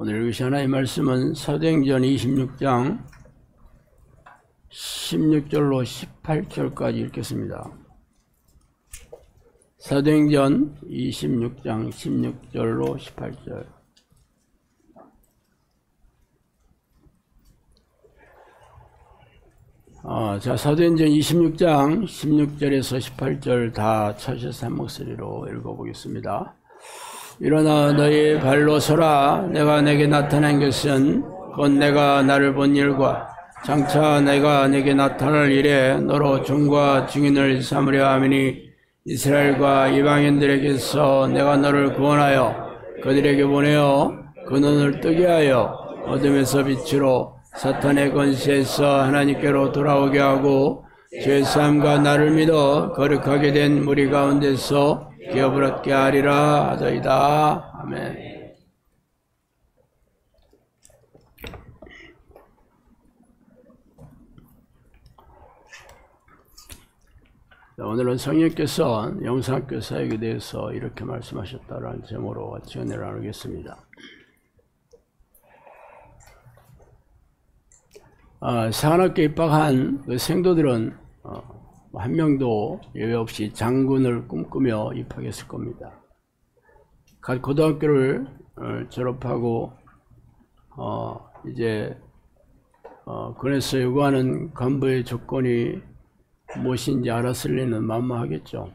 오늘 읽으신 하나님의 말씀은 사도행전 26장 16절로 18절까지 읽겠습니다. 사도행전 26장 16절로 18절. 자, 사도행전 26장 16절에서 18절 다 찾으셔서 한 목소리로 읽어보겠습니다. 일어나 너희 발로 서라. 내가 내게 나타난 것은 곧 내가 나를 본 일과 장차 내가 내게 나타날 일에 너로 종과 증인을 삼으려 함이니 이스라엘과 이방인들에게서 내가 너를 구원하여 그들에게 보내어 그 눈을 뜨게 하여 어둠에서 빛으로 사탄의 권세에서 하나님께로 돌아오게 하고 죄사함과 나를 믿어 거룩하게 된 무리 가운데서 기업을 얻게 하리라 하더이다. 아멘. 오늘은 성령께서 영상학교 사역에 대해서 이렇게 말씀하셨다라는 제목으로 같이 은혜를 나누겠습니다. 사관학교 입학한 그 생도들은 한 명도 예외 없이 장군을 꿈꾸며 입학했을 겁니다. 각 고등학교를 졸업하고 이제 군에서 요구하는 간부의 조건이 무엇인지 알았을 리는 만무하겠죠.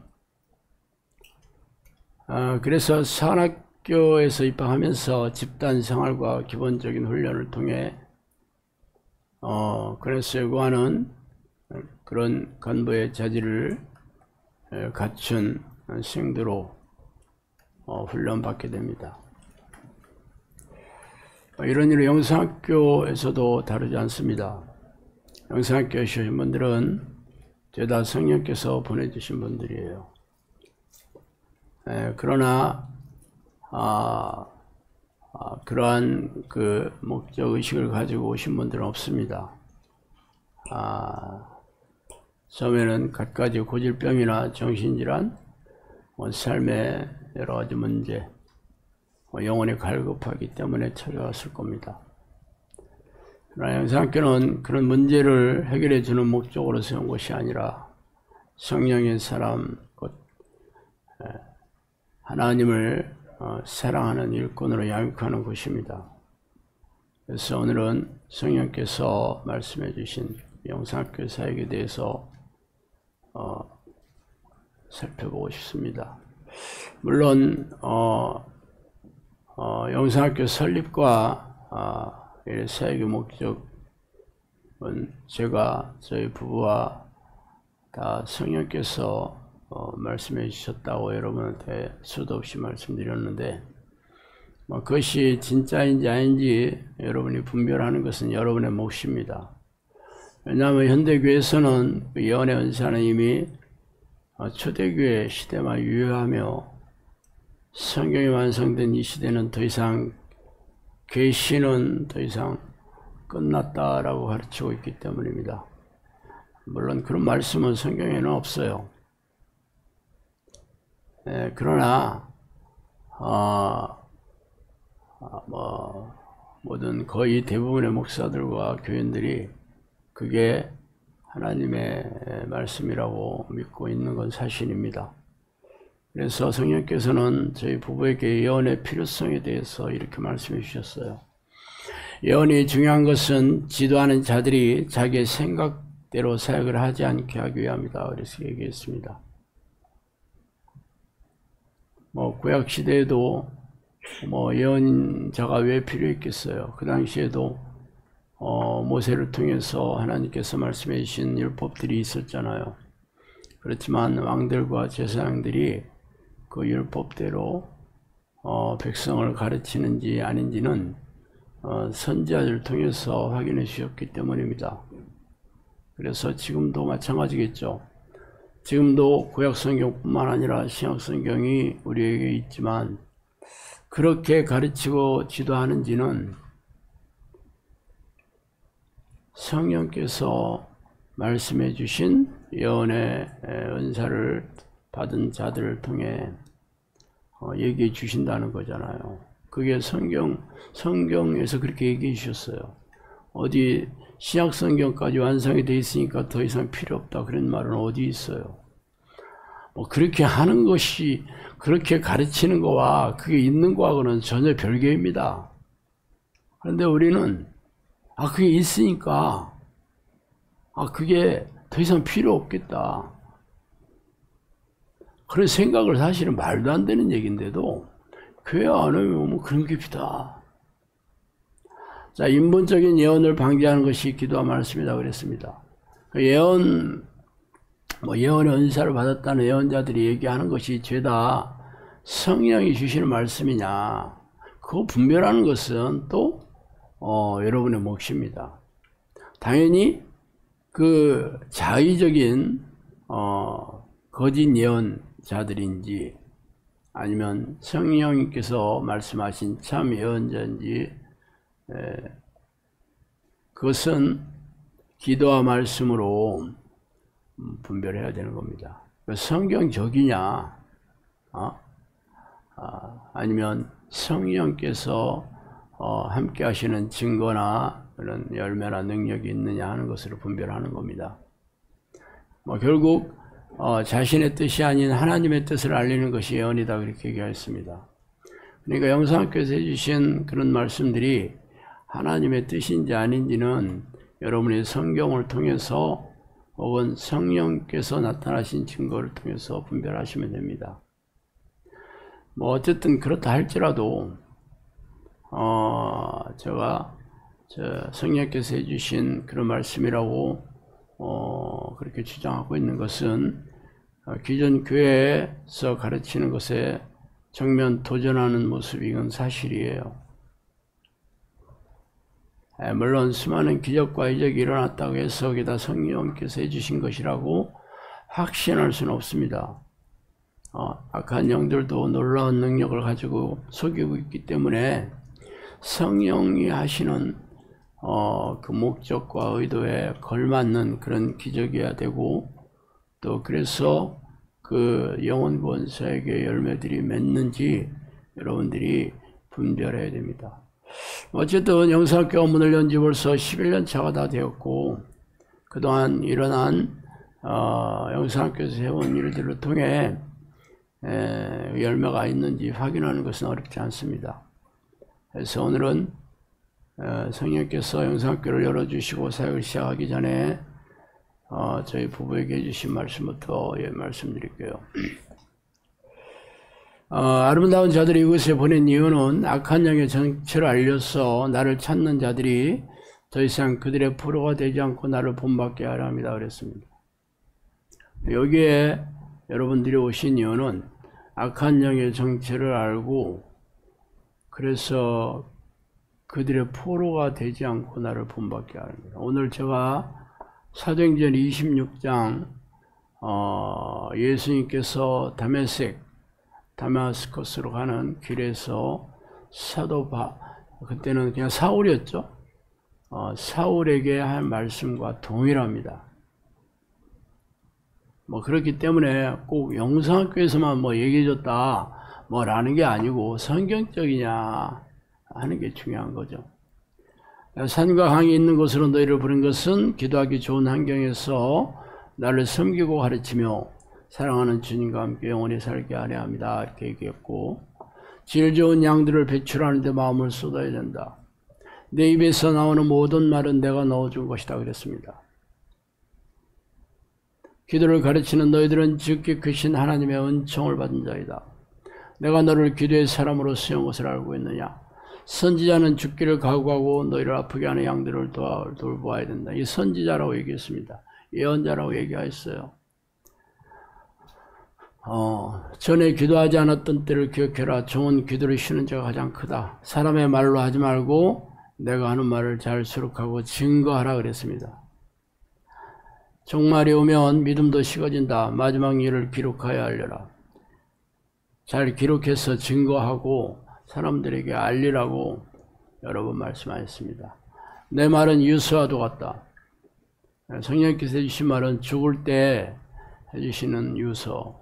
그래서 사관학교에서 입학하면서 집단 생활과 기본적인 훈련을 통해 그래서 요구하는 그런 간부의 자질을 갖춘 생도로 훈련받게 됩니다. 이런 일을 영상학교에서도 다루지 않습니다. 영상학교에 오신 분들은 죄다 성령께서 보내주신 분들이에요. 그러나 그러한 그 목적 의식을 가지고 오신 분들은 없습니다. 처음에는 갖가지 고질병이나 정신질환, 삶의 여러 가지 문제, 영혼이 갈급하기 때문에 찾아왔을 겁니다. 그러나 영상학교는 그런 문제를 해결해 주는 목적으로 세운 것이 아니라 성령의 사람, 곧 하나님을 사랑하는 일꾼으로 양육하는 것입니다. 그래서 오늘은 성령께서 말씀해 주신 영상학교 사역에 대해서 살펴보고 싶습니다. 물론 영상학교 설립과 사역의 목적은 제가 저희 부부와 다 성령께서 말씀해 주셨다고 여러분한테 수도 없이 말씀드렸는데 그것이 진짜인지 아닌지 여러분이 분별하는 것은 여러분의 몫입니다. 왜냐하면 현대교회에서는 그 예언의 은사는 이미 초대교회 시대만 유효하며 성경이 완성된 이 시대는 더 이상 계시는 더 이상 끝났다라고 가르치고 있기 때문입니다. 물론 그런 말씀은 성경에는 없어요. 그러나 모든 거의 대부분의 목사들과 교인들이 그게 하나님의 말씀이라고 믿고 있는 건 사실입니다. 그래서 성령께서는 저희 부부에게 예언의 필요성에 대해서 이렇게 말씀해 주셨어요. 예언이 중요한 것은 지도하는 자들이 자기의 생각대로 사역을 하지 않게 하기 위함이다. 그래서 얘기했습니다. 구약 시대에도 예언자가 왜 필요했겠어요? 그 당시에도 모세를 통해서 하나님께서 말씀해 주신 율법들이 있었잖아요. 그렇지만 왕들과 제사장들이 그 율법대로 백성을 가르치는지 아닌지는 선지자를 통해서 확인해 주셨기 때문입니다. 그래서 지금도 마찬가지겠죠. 지금도 구약성경뿐만 아니라 신약성경이 우리에게 있지만 그렇게 가르치고 지도하는지는 성령께서 말씀해 주신 예언의 은사를 받은 자들을 통해 얘기해 주신다는 거잖아요. 그게 성경에서 그렇게 얘기해 주셨어요. 어디 신약 성경까지 완성이 돼 있으니까 더 이상 필요 없다 그런 말은 어디 있어요? 뭐 그렇게 하는 것이, 그렇게 가르치는 거와 그게 있는 거하고는 전혀 별개입니다. 그런데 우리는 그게 있으니까 그게 더 이상 필요 없겠다 그런 생각을, 사실은 말도 안 되는 얘기인데도 교회 안에 오면 그런 게 비다. 자, 인본적인 예언을 방지하는 것이 기도와 말씀이다 그랬습니다. 예언의 은사를 받았다는 예언자들이 얘기하는 것이 죄다 성령이 주시는 말씀이냐, 그거 분별하는 것은 또 여러분의 몫입니다. 당연히 그 자의적인 거짓 예언자들인지 아니면 성령님께서 말씀하신 참 예언자인지 그것은 기도와 말씀으로 분별해야 되는 겁니다. 성경적이냐 아니면 성령께서 함께 하시는 증거나 그런 열매나 능력이 있느냐 하는 것으로 분별하는 겁니다. 결국 자신의 뜻이 아닌 하나님의 뜻을 알리는 것이 예언이다 그렇게 얘기했습니다. 그러니까 영상학교에서 해주신 그런 말씀들이 하나님의 뜻인지 아닌지는 여러분의 성경을 통해서 혹은 성령께서 나타나신 증거를 통해서 분별하시면 됩니다. 어쨌든 그렇다 할지라도 제가 성령께서 해주신 그런 말씀이라고 그렇게 주장하고 있는 것은 기존 교회에서 가르치는 것에 정면 도전하는 모습이 이건 사실이에요. 물론 수많은 기적과 이적이 일어났다고 해서 그게 다 성령께서 해주신 것이라고 확신할 수는 없습니다. 악한 영들도 놀라운 능력을 가지고 속이고 있기 때문에 성령이 하시는 그 목적과 의도에 걸맞는 그런 기적이어야 되고, 또 그래서 그 영혼 권사에게 열매들이 맺는지 여러분들이 분별해야 됩니다. 어쨌든 영상학교가 문을 연 지 벌써 11년 차가 다 되었고, 그동안 일어난 영상학교에서 해온 일들을 통해 열매가 있는지 확인하는 것은 어렵지 않습니다. 그래서 오늘은 성령께서 영상학교를 열어주시고 사역을 시작하기 전에 저희 부부에게 해주신 말씀부터 말씀드릴게요. 아름다운 자들이 이곳에 보낸 이유는 악한 영의 정체를 알려서 나를 찾는 자들이 더 이상 그들의 포로가 되지 않고 나를 본받게 하려 합니다 그랬습니다. 여기에 여러분들이 오신 이유는 악한 영의 정체를 알고 그래서 그들의 포로가 되지 않고 나를 본받게 하랍니다. 오늘 제가 사도행전 26장 예수님께서 다마스커스로 가는 길에서 그때는 그냥 사울이었죠. 사울에게 한 말씀과 동일합니다. 그렇기 때문에 꼭 영상학교에서만 얘기해줬다 라는 게 아니고 성경적이냐 하는 게 중요한 거죠. 산과 강이 있는 곳으로 너희를 부른 것은 기도하기 좋은 환경에서 나를 섬기고 가르치며 사랑하는 주님과 함께 영원히 살게 하려 합니다 이렇게 얘기했고, 질 좋은 양들을 배출하는 데 마음을 쏟아야 된다. 내 입에서 나오는 모든 말은 내가 넣어준 것이다 그랬습니다. 기도를 가르치는 너희들은 지극히 크신 하나님의 은총을 받은 자이다. 내가 너를 기도의 사람으로 세운 것을 알고 있느냐. 선지자는 죽기를 각오하고 너희를 아프게 하는 양들을 돌보아야 된다. 이 선지자라고 얘기했습니다. 예언자라고 얘기했어요. 전에 기도하지 않았던 때를 기억해라. 종은 기도를 쉬는 자가 가장 크다. 사람의 말로 하지 말고 내가 하는 말을 잘 수록하고 증거하라 그랬습니다. 종말이 오면 믿음도 식어진다. 마지막 일을 기록하여 알려라. 잘 기록해서 증거하고 사람들에게 알리라고 여러 번 말씀하셨습니다. 내 말은 유서와도 같다. 성령께서 해주신 말은 죽을 때 해주시는 유서.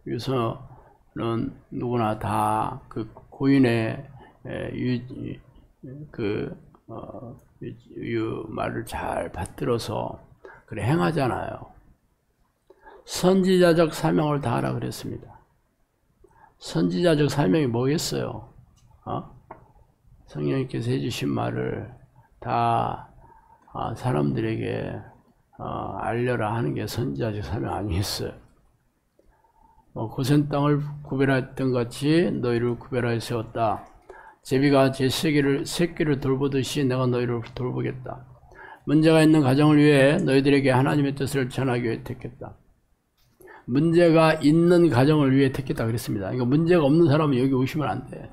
유서는 누구나 다 그 고인의 말을 잘 받들어서 그래 행하잖아요. 선지자적 사명을 다하라 그랬습니다. 선지자적 사명이 뭐겠어요? 성령님께서 해주신 말을 다 사람들에게 알려라 하는 게 선지자적 사명 아니겠어요? 고센 땅을 구별하였던 같이 너희를 구별하여 세웠다. 제비가 제 새끼를 돌보듯이 내가 너희를 돌보겠다. 문제가 있는 가정을 위해 너희들에게 하나님의 뜻을 전하기 위해 택했다. 문제가 있는 가정을 위해 택했다 그랬습니다. 그러니까 문제가 없는 사람은 여기 오시면 안 돼.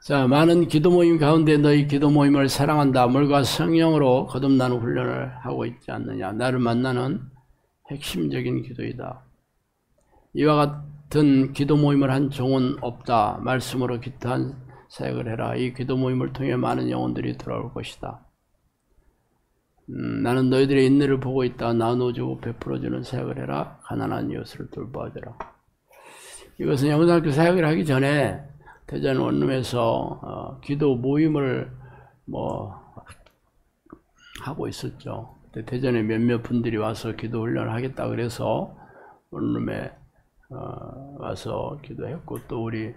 자, 많은 기도 모임 가운데 너희 기도 모임을 사랑한다. 물과 성령으로 거듭나는 훈련을 하고 있지 않느냐. 나를 만나는 핵심적인 기도이다. 이와 같은 기도 모임을 한 종은 없다. 말씀으로 기타한 사역을 해라. 이 기도 모임을 통해 많은 영혼들이 돌아올 것이다. 나는 너희들의 인내를 보고 있다. 나눠주고 베풀어주는 사역을 해라. 가난한 이웃을 돌보아주라. 이것은 영상학교 사역을 하기 전에 대전 원룸에서 기도 모임을 하고 있었죠. 대전에 몇몇 분들이 와서 기도 훈련을 하겠다 그래서 원룸에 와서 기도했고, 또 우리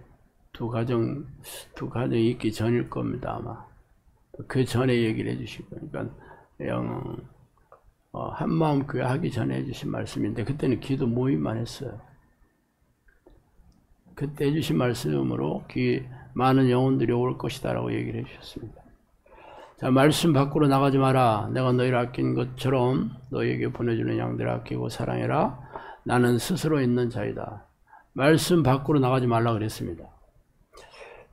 두 가정이 있기 전일 겁니다. 아마 그 전에 얘기를 해주시고, 그러니까 한마음 교회 하기 전에 해주신 말씀인데 그때는 기도 모임만 했어요. 그때 해주신 말씀으로 많은 영혼들이 올 것이다 라고 얘기를 해주셨습니다. 자, 말씀 밖으로 나가지 마라. 내가 너희를 아낀 것처럼 너희에게 보내주는 양들을 아끼고 사랑해라. 나는 스스로 있는 자이다. 말씀 밖으로 나가지 말라 그랬습니다.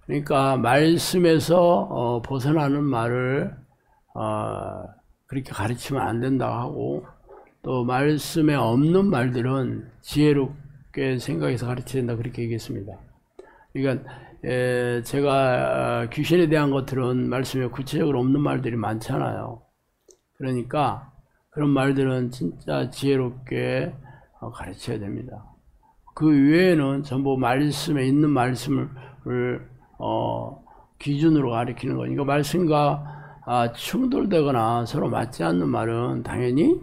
그러니까 말씀에서 벗어나는 말을 그렇게 가르치면 안 된다고 하고, 또 말씀에 없는 말들은 지혜롭게 생각해서 가르쳐야 된다 그렇게 얘기했습니다. 그러니까 제가 귀신에 대한 것들은 말씀에 구체적으로 없는 말들이 많잖아요. 그러니까 그런 말들은 진짜 지혜롭게 가르쳐야 됩니다. 그 외에는 전부 말씀에 있는 말씀을 기준으로 가르치는 거니까, 말씀과 충돌되거나 서로 맞지 않는 말은 당연히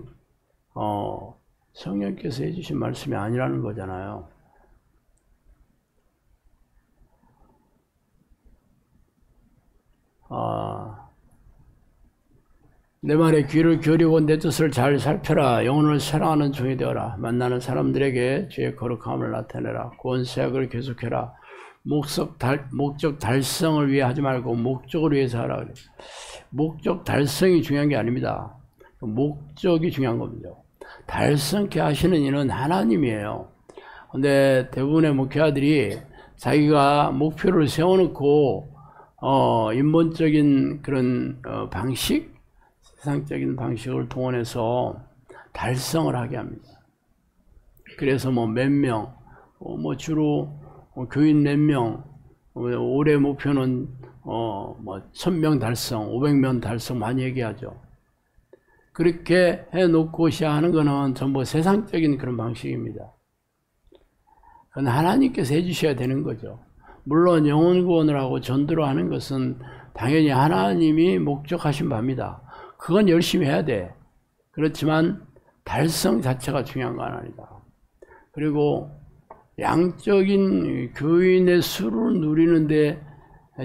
성령께서 해주신 말씀이 아니라는 거잖아요. 내 말에 귀를 기울이고 내 뜻을 잘 살펴라. 영혼을 사랑하는 종이 되어라. 만나는 사람들에게 주의 거룩함을 나타내라. 구원 사역을 계속해라. 목적 달성을 위해 하지 말고 목적을 위해서 하라 그래. 목적 달성이 중요한 게 아닙니다. 목적이 중요한 겁니다. 달성케 하시는 이는 하나님이에요. 근데 대부분의 목회자들이 자기가 목표를 세워놓고 인본적인 그런 방식, 세상적인 방식을 동원해서 달성을 하게 합니다. 그래서 몇 명, 주로 교인 몇 명, 올해 목표는 1000명 달성, 500명 달성 많이 얘기하죠. 그렇게 해놓고 시작하는 거는 전부 세상적인 그런 방식입니다. 그건 하나님께서 해주셔야 되는 거죠. 물론 영혼 구원을 하고 전도를 하는 것은 당연히 하나님이 목적하신 바입니다. 그건 열심히 해야 돼. 그렇지만 달성 자체가 중요한 건 아니다. 그리고 양적인 교인의 수를 누리는데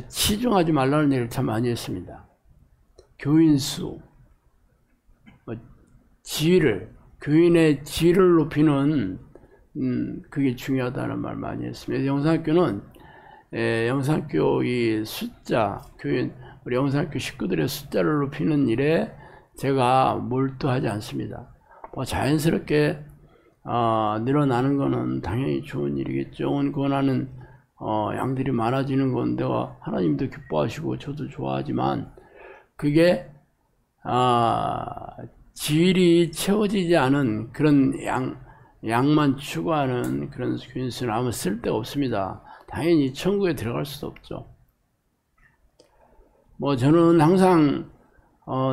치중하지 말라는 얘기를 참 많이 했습니다. 교인 수, 교인의 질을 높이는 그게 중요하다는 말 많이 했습니다. 영상학교는 영상학교 이 숫자, 우리 영상학교 식구들의 숫자를 높이는 일에 제가 몰두하지 않습니다. 자연스럽게 늘어나는 거는 당연히 좋은 일이겠죠. 영혼 구원하는 양들이 많아지는 건 내가 하나님도 기뻐하시고 저도 좋아하지만, 그게 질이 채워지지 않은 그런 양만 추구하는 그런 교인수는 아무 쓸데가 없습니다. 당연히 천국에 들어갈 수도 없죠. 저는 항상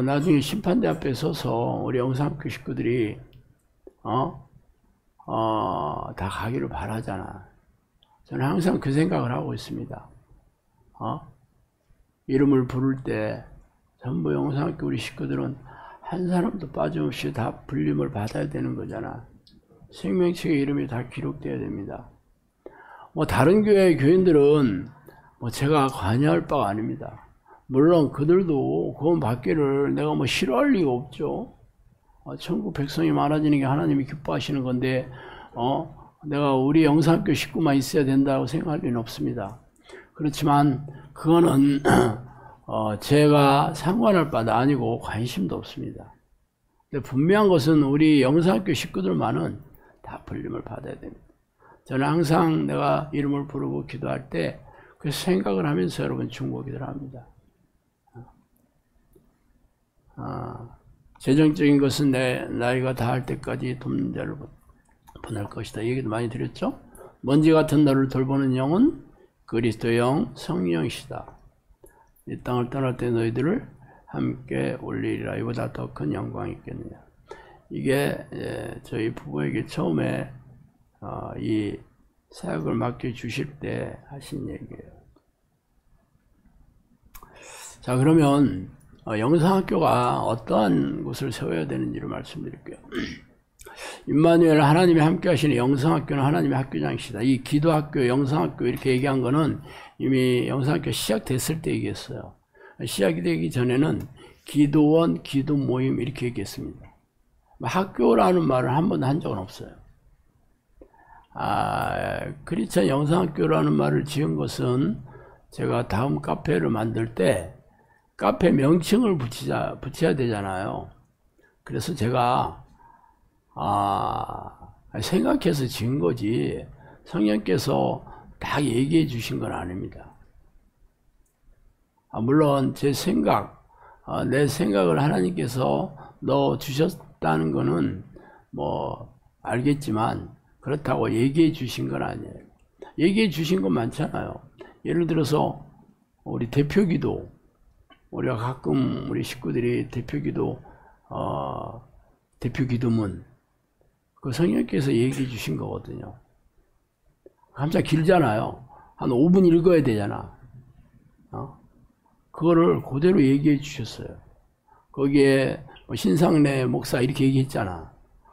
나중에 심판대 앞에 서서 우리 영상학교 식구들이 다 가기를 바라잖아. 저는 항상 그 생각을 하고 있습니다. 이름을 부를 때 전부 영상학교 우리 식구들은 한 사람도 빠짐없이 다 불림을 받아야 되는 거잖아. 생명책의 이름이 다 기록돼야 됩니다. 뭐 다른 교회 교인들은 뭐 제가 관여할 바가 아닙니다. 물론 그들도 구원 받기를 내가 뭐 싫어할 리가 없죠. 천국 백성이 많아지는 게 하나님이 기뻐하시는 건데 내가 우리 영상학교 식구만 있어야 된다고 생각할 리는 없습니다. 그렇지만 그거는 제가 상관할 바도 아니고 관심도 없습니다. 근데 분명한 것은 우리 영상학교 식구들만은 다 불림을 받아야 됩니다. 저는 항상 내가 이름을 부르고 기도할 때 그 생각을 하면서 여러분 중보 기도를 합니다. 재정적인 것은 내 나이가 다할 때까지 돕는 자를 보낼 것이다. 얘기도 많이 드렸죠? 먼지 같은 너를 돌보는 영은 그리스도의 영, 성령이시다. 이 땅을 떠날 때 너희들을 함께 올리리라. 이보다 더 큰 영광이 있겠느냐. 이게 저희 부부에게 처음에 이 사역을 맡겨주실 때 하신 얘기예요. 자, 그러면 영상학교가 어떠한 곳을 세워야 되는지를 말씀드릴게요. 임마누엘 하나님이 함께 하시는 영상학교는 하나님의 학교장이시다. 이 기도학교, 영상학교 이렇게 얘기한 거는 이미 영상학교 시작됐을 때 얘기했어요. 시작이 되기 전에는 기도원, 기도 모임 이렇게 얘기했습니다. 학교라는 말을 한 번도 한 적은 없어요. 크리스찬 영상학교라는 말을 지은 것은 제가 다음 카페를 만들 때 카페 명칭을 붙여야 되잖아요. 그래서 제가 생각해서 지은 거지 성령께서 딱 얘기해 주신 건 아닙니다. 물론 제 생각, 내 생각을 하나님께서 넣어 주셨다는 거는 뭐 알겠지만 그렇다고 얘기해 주신 건 아니에요. 얘기해 주신 건 많잖아요. 예를 들어서 우리 대표기도, 우리가 가끔 우리 식구들이 대표기도문 그 성령께서 얘기해 주신 거거든요. 한참 길잖아요. 한 5분 읽어야 되잖아. 그거를 그대로 얘기해 주셨어요. 거기에 신상래 목사 이렇게 얘기했잖아.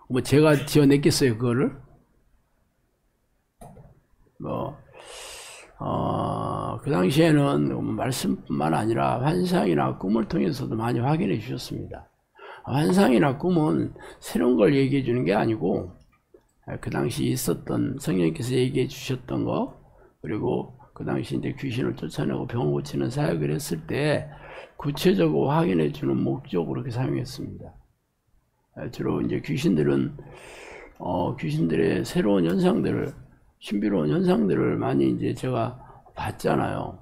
뭐 제가 지어냈겠어요, 그거를? 그 당시에는 말씀뿐만 아니라 환상이나 꿈을 통해서도 많이 확인해 주셨습니다. 환상이나 꿈은 새로운 걸 얘기해 주는 게 아니고 그 당시 있었던 성령께서 얘기해 주셨던 거, 그리고 그 당시 이제 귀신을 쫓아내고 병 고치는 사역을 했을 때 구체적으로 확인해 주는 목적으로 그렇게 사용했습니다. 주로 이제 귀신들은 귀신들의 새로운 현상들을, 신비로운 현상들을 많이 이제 제가 봤잖아요.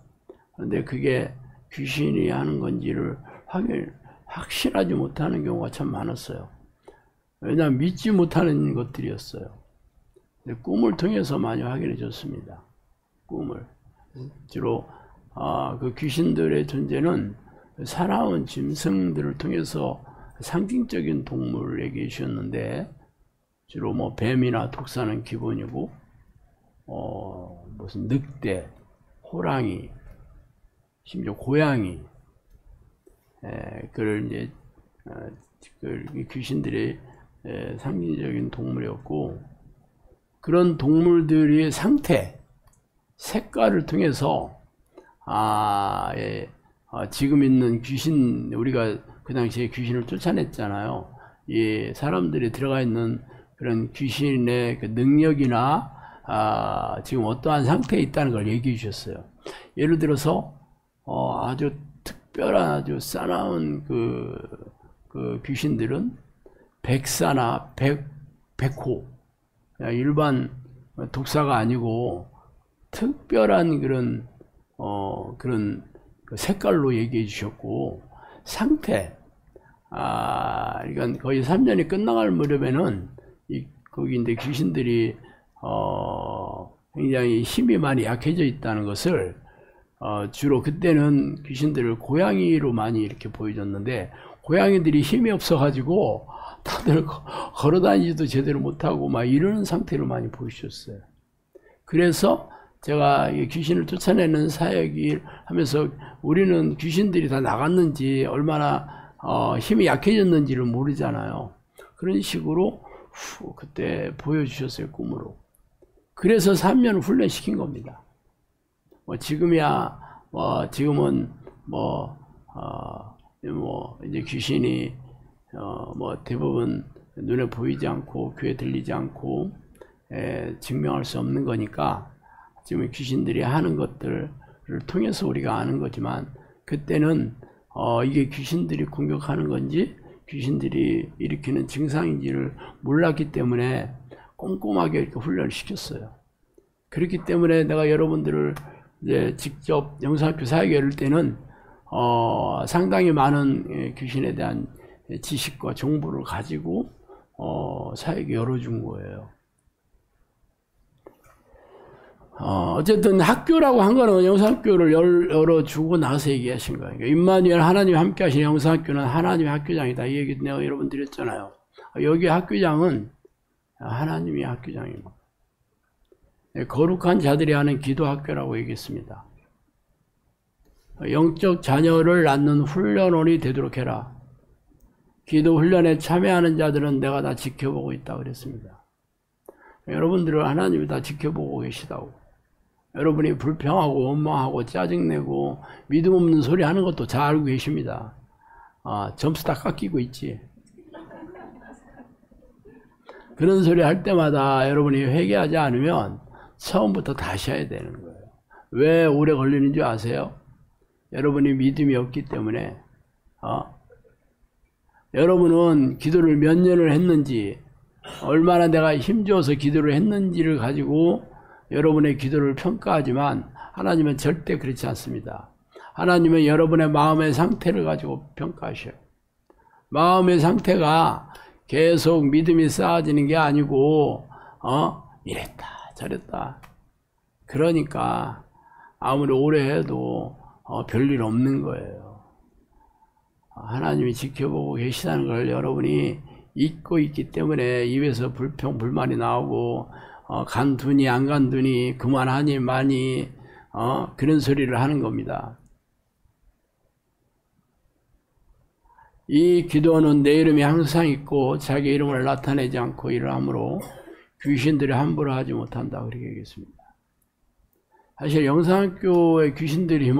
그런데 그게 귀신이 하는 건지를 확실하지 못하는 경우가 참 많았어요. 왜냐하면 믿지 못하는 것들이었어요. 근데 꿈을 통해서 많이 확인해 줬습니다. 꿈을. 주로 그 귀신들의 존재는 살아온 짐승들을 통해서 상징적인 동물을 얘기해 주셨는데, 주로 뭐 뱀이나 독사는 기본이고, 무슨 늑대, 호랑이, 심지어 고양이, 그걸 이제 귀신들의 상징적인 동물이었고, 그런 동물들의 상태, 색깔을 통해서 지금 있는 귀신, 우리가 그 당시에 귀신을 쫓아냈잖아요. 이 사람들이 들어가 있는 그런 귀신의 그 능력이나 지금 어떠한 상태에 있다는 걸 얘기해 주셨어요. 예를 들어서 아주 특별한 아주 싸나운 그 귀신들은 백사나 백호, 일반 독사가 아니고 특별한 그런 색깔로 얘기해 주셨고, 상태, 그러니까 거의 3년이 끝나갈 무렵에는 거기 이제 귀신들이 굉장히 힘이 많이 약해져 있다는 것을 주로 그때는 귀신들을 고양이로 많이 이렇게 보여줬는데, 고양이들이 힘이 없어가지고 다들 걸어다니지도 제대로 못하고 막 이러는 상태로 많이 보여주셨어요. 그래서 제가 이 귀신을 쫓아내는 사역을 하면서 우리는 귀신들이 다 나갔는지 얼마나 힘이 약해졌는지를 모르잖아요. 그런 식으로 그때 보여주셨어요, 꿈으로. 그래서 3년 훈련시킨 겁니다. 지금이야 지금은 이제 귀신이 대부분 눈에 보이지 않고 귀에 들리지 않고 증명할 수 없는 거니까 지금 귀신들이 하는 것들을 통해서 우리가 아는 거지만, 그때는 이게 귀신들이 공격하는 건지 귀신들이 일으키는 증상인지를 몰랐기 때문에 꼼꼼하게 이렇게 훈련을 시켰어요. 그렇기 때문에 내가 여러분들을 이제 직접 영상학교 사역에 열릴 때는 상당히 많은 귀신에 대한 지식과 정보를 가지고 사역에 열어준 거예요. 어쨌든 학교라고 한 거는 영상학교를 열어주고 나서 얘기하신 거예요. 임마누엘 하나님이 함께 하시는 영상학교는 하나님의 학교장이다. 이 얘기 내가 여러분 드렸잖아요. 여기 학교장은 하나님이 학교장입니다. 거룩한 자들이 하는 기도학교라고 얘기했습니다. 영적 자녀를 낳는 훈련원이 되도록 해라. 기도 훈련에 참여하는 자들은 내가 다 지켜보고 있다고 그랬습니다. 여러분들을 하나님이 다 지켜보고 계시다고. 여러분이 불평하고 원망하고 짜증내고 믿음 없는 소리 하는 것도 잘 알고 계십니다. 점수 다 깎이고 있지. 그런 소리 할 때마다 여러분이 회개하지 않으면 처음부터 다시 해야 되는 거예요. 왜 오래 걸리는 줄 아세요? 여러분이 믿음이 없기 때문에. 여러분은 기도를 몇 년을 했는지, 얼마나 내가 힘줘서 기도를 했는지를 가지고 여러분의 기도를 평가하지만, 하나님은 절대 그렇지 않습니다. 하나님은 여러분의 마음의 상태를 가지고 평가하셔요. 마음의 상태가 계속 믿음이 쌓아지는 게 아니고 이랬다 저랬다, 그러니까 아무리 오래 해도 별일 없는 거예요. 하나님이 지켜보고 계시다는 걸 여러분이 잊고 있기 때문에 입에서 불평 불만이 나오고 간두니 안 간두니 그만하니 마니 그런 소리를 하는 겁니다. 이 기도는 내 이름이 항상 있고 자기 이름을 나타내지 않고 일을 하므로 귀신들이 함부로 하지 못한다, 그렇게 얘기했습니다. 사실 영상학교의 귀신들이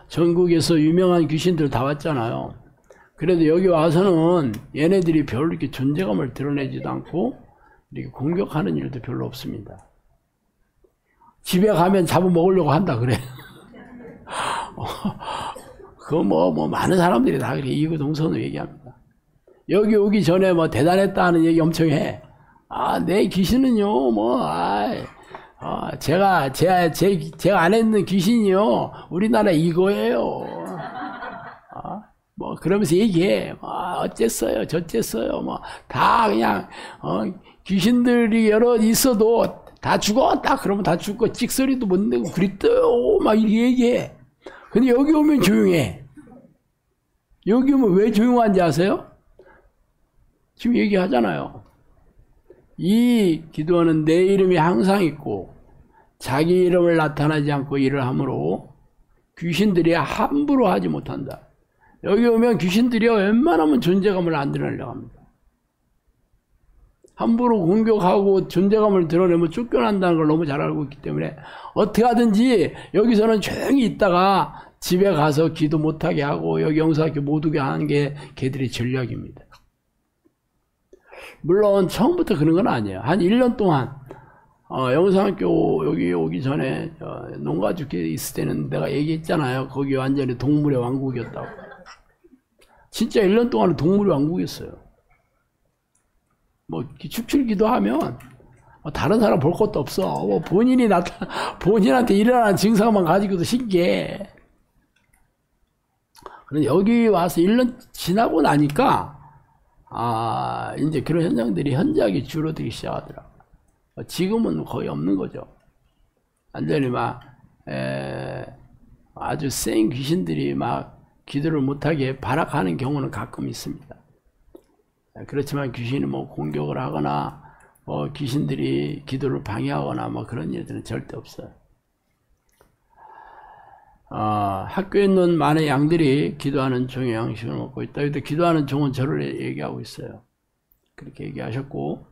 전국에서 유명한 귀신들 다 왔잖아요. 그래도 여기 와서는 얘네들이 별로 이렇게 존재감을 드러내지도 않고 이렇게 공격하는 일도 별로 없습니다. 집에 가면 잡아먹으려고 한다 그래. 많은 사람들이 다 그렇게 이구동성으로 얘기합니다. 여기 오기 전에 대단했다 하는 얘기 엄청 해. 내 귀신은요, 제가 안 했는 귀신이요, 우리나라 이거예요. 그러면서 얘기해. 어쨌어요, 저쨌어요. 다 그냥, 귀신들이 여러 있어도 다 죽었다. 그러면 다 죽고 찍소리도 못 내고 그랬어요. 이렇게 얘기해. 근데 여기 오면 조용해. 여기 오면 왜 조용한지 아세요? 지금 얘기하잖아요. 이 기도는 내 이름이 항상 있고 자기 이름을 나타나지 않고 일을 하므로 귀신들이 함부로 하지 못한다. 여기 오면 귀신들이 웬만하면 존재감을 안 드러내려고 합니다. 함부로 공격하고 존재감을 드러내면 쫓겨난다는 걸 너무 잘 알고 있기 때문에 어떻게 하든지 여기서는 조용히 있다가 집에 가서 기도 못하게 하고 여기 영상학교 못 오게 하는 게 걔들의 전략입니다. 물론 처음부터 그런 건 아니에요. 한 1년 동안 영상학교 여기 오기 전에 농가죽에 있을 때는 내가 얘기했잖아요. 거기 완전히 동물의 왕국이었다고. 진짜 1년 동안은 동물의 왕국이었어요. 축출기도 하면 다른 사람 볼 것도 없어. 본인한테 일어나는 증상만 가지고도 신기해. 그런데 여기 와서 1년 지나고 나니까 이제 그런 현상들이 현저하게 줄어들기 시작하더라고요. 지금은 거의 없는 거죠. 완전히 아주 센 귀신들이 기도를 못하게 발악하는 경우는 가끔 있습니다. 그렇지만 귀신이 공격을 하거나 귀신들이 기도를 방해하거나 그런 일들은 절대 없어요. 학교에 있는 많은 양들이 기도하는 종의 양식을 먹고 있다. 근데 기도하는 종은 저를 얘기하고 있어요. 그렇게 얘기하셨고,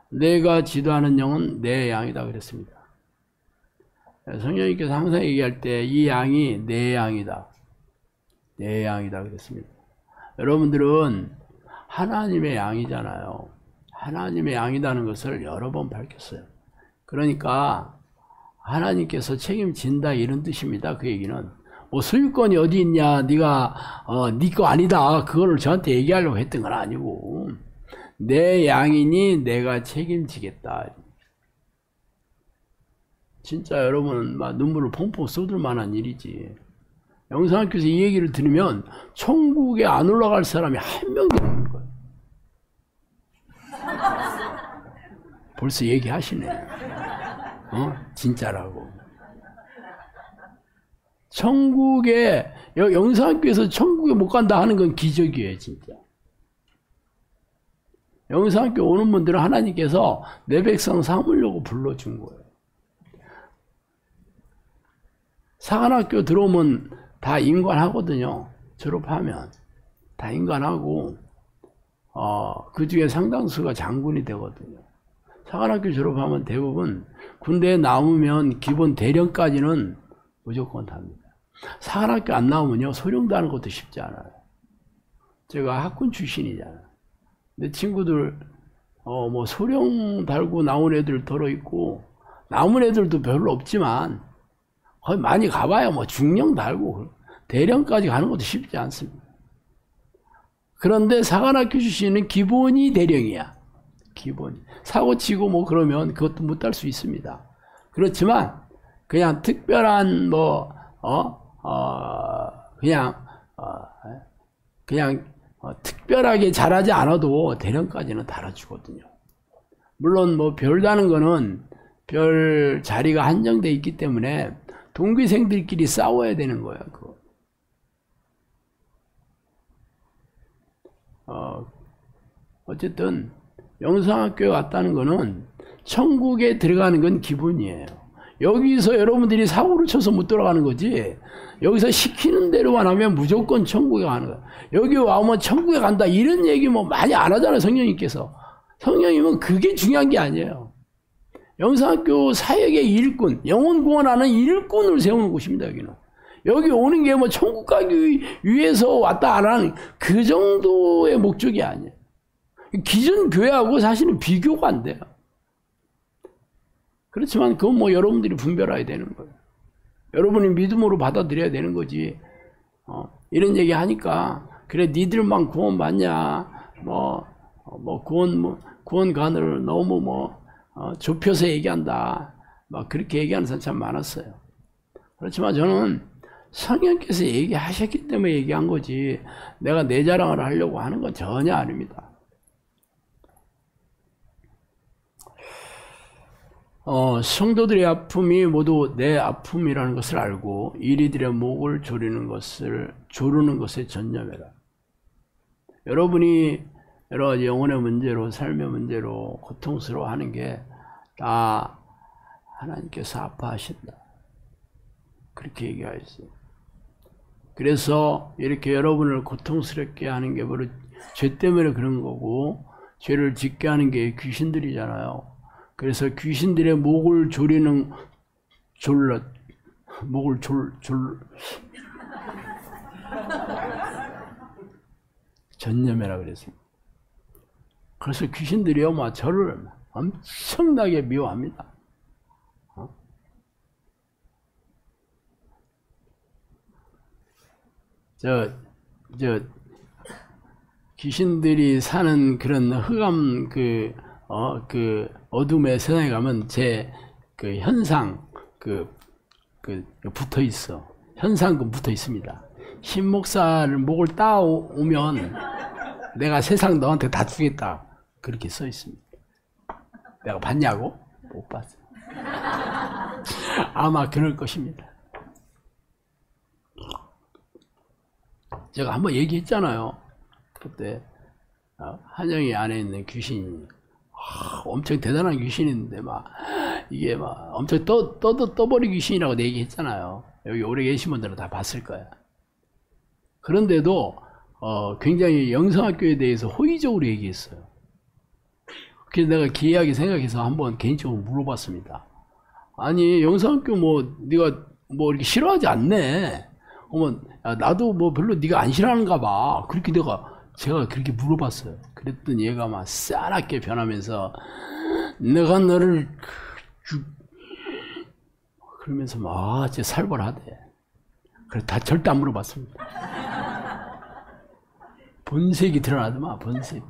내가 지도하는 영은 내 양이다 그랬습니다. 성령님께서 항상 얘기할 때 이 양이 내 양이다. 내 양이다 그랬습니다. 여러분들은 하나님의 양이잖아요. 하나님의 양이라는 것을 여러 번 밝혔어요. 그러니까 하나님께서 책임진다 이런 뜻입니다. 그 얘기는 뭐 소유권이 어디 있냐, 네가 네 거 아니다 그거를 저한테 얘기하려고 했던 건 아니고, 내 양이니 내가 책임지겠다. 진짜 여러분 막 눈물을 펑펑 쏟을 만한 일이지. 영상학교에서 이 얘기를 들으면 천국에 안 올라갈 사람이 한 명도 없는 거예요. 벌써 얘기하시네. 진짜라고. 천국에, 영상학교에서 천국에 못 간다 하는 건 기적이에요, 진짜. 영상학교 오는 분들은 하나님께서 내 백성 삼으려고 불러준 거예요. 사관학교 들어오면 다 인관하거든요. 졸업하면 다 인관하고 그 중에 상당수가 장군이 되거든요. 사관학교 졸업하면 대부분 군대에 나오면 기본 대령까지는 무조건 답니다. 사관학교 안 나오면요 소령도 하는 것도 쉽지 않아요. 제가 학군 출신이잖아요. 내 친구들 뭐 소령 달고 나온 애들 들어있고, 남은 애들도 별로 없지만 거의 많이 가봐야 뭐 중령 달고 대령까지 가는 것도 쉽지 않습니다. 그런데 사관학교 출신은 기본이 대령이야. 기본이. 사고 치고 뭐 그러면 그것도 못 달 수 있습니다. 그렇지만 그냥 특별한 그냥 특별하게 잘하지 않아도 대령까지는 달아주거든요. 물론 뭐 별다는 거는 별 자리가 한정되어 있기 때문에 동기생들끼리 싸워야 되는 거야. 그거. 어쨌든 영상학교에 왔다는 거는 천국에 들어가는 건 기본이에요. 여기서 여러분들이 사고를 쳐서 못 돌아가는 거지, 여기서 시키는 대로만 하면 무조건 천국에 가는 거야. 여기 와면 천국에 간다 이런 얘기 뭐 많이 안 하잖아요, 성령님께서. 성령님은 그게 중요한 게 아니에요. 영상학교 사역의 일꾼, 영혼 구원하는 일꾼을 세우는 곳입니다. 여기 오는 게 뭐 천국 가기 위해서 왔다 안 하는 그 정도의 목적이 아니에요. 기존 교회하고 사실은 비교가 안 돼요. 그렇지만 그건 뭐 여러분들이 분별해야 되는 거예요. 여러분이 믿음으로 받아들여야 되는 거지. 이런 얘기 하니까 그래 니들만 구원 받냐, 구원관을 너무 좁혀서 얘기한다, 막 그렇게 얘기하는 사람 참 많았어요. 그렇지만 저는 성령께서 얘기하셨기 때문에 얘기한 거지, 내가 내 자랑을 하려고 하는 건 전혀 아닙니다. 성도들의 아픔이 모두 내 아픔이라는 것을 알고 이리들의 목을 조르는 것에 전념해라. 여러분이 여러 가지 영혼의 문제로, 삶의 문제로 고통스러워하는 게 다 하나님께서 아파하신다, 그렇게 얘기하셨어요. 그래서 이렇게 여러분을 고통스럽게 하는 게 바로 죄 때문에 그런 거고, 죄를 짓게 하는 게 귀신들이잖아요. 그래서 귀신들의 목을 조리는 전념해라 그랬습니다. 그래서 귀신들이요, 막 저를 엄청나게 미워합니다. 귀신들이 사는 그런 흑암 그 어둠의 세상에 가면 제 그 현상 붙어 있어. 현상금 붙어 있습니다. 신 목사를 목을 따오면 내가 세상 너한테 다 주겠다, 그렇게 써 있습니다. 내가 봤냐고? 못 봤어. 아마 그럴 것입니다. 제가 한번 얘기했잖아요. 그때 한영이 안에 있는 귀신이 엄청 대단한 귀신인데 이게 엄청 떠버린 귀신이라고 얘기했잖아요. 여기 오래 계신 분들은 다 봤을 거야. 그런데도 굉장히 영성학교에 대해서 호의적으로 얘기했어요. 그래서 내가 기이하게 생각해서 한번 개인적으로 물어봤습니다. 아니 영성학교 뭐 네가 뭐 이렇게 싫어하지 않네. 어머 나도 뭐 별로 네가 안 싫어하는가 봐. 그렇게 제가 그렇게 물어봤어요. 그랬더니 얘가 막 싸납게 변하면서 내가 너를 그러면서 막 진짜 살벌하대. 그래 다 절대 안 물어봤습니다. 본색이 드러나더만 본색.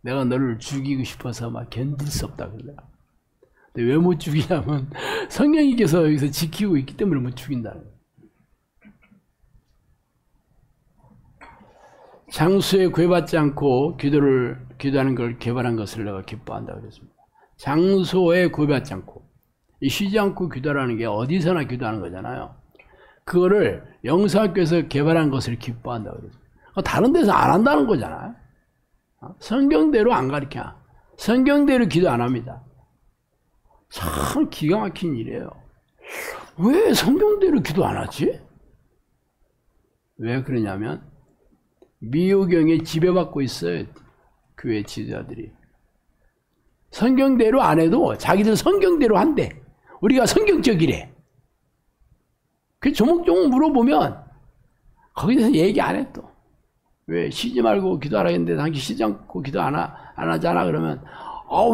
내가 너를 죽이고 싶어서 막 견딜 수 없다 그러더라. 근데 왜 못 죽이냐면 성령님께서 여기서 지키고 있기 때문에 못 죽인다는 거예요. 장수에 구애받지 않고 기도하는 걸 개발한 것을 내가 기뻐한다 그랬습니다. 장소에 구애받지 않고 쉬지 않고 기도하는 게 어디서나 기도하는 거잖아요. 그거를 영성학교에서 개발한 것을 기뻐한다 그랬습니다. 다른 데서 안 한다는 거잖아요. 성경대로 안 가르쳐. 성경대로 기도 안 합니다. 참 기가 막힌 일이에요. 왜 성경대로 기도 안 하지? 왜 그러냐면 미호경에 지배받고 있어요. 교회 지도자들이. 성경대로 안 해도 자기들 성경대로 한대. 우리가 성경적이래. 그 조목조목 물어보면 거기에 대해서 얘기 안 해 또. 왜 쉬지 말고 기도하라 했는데 당신 쉬지 않고 기도 안 하잖아 그러면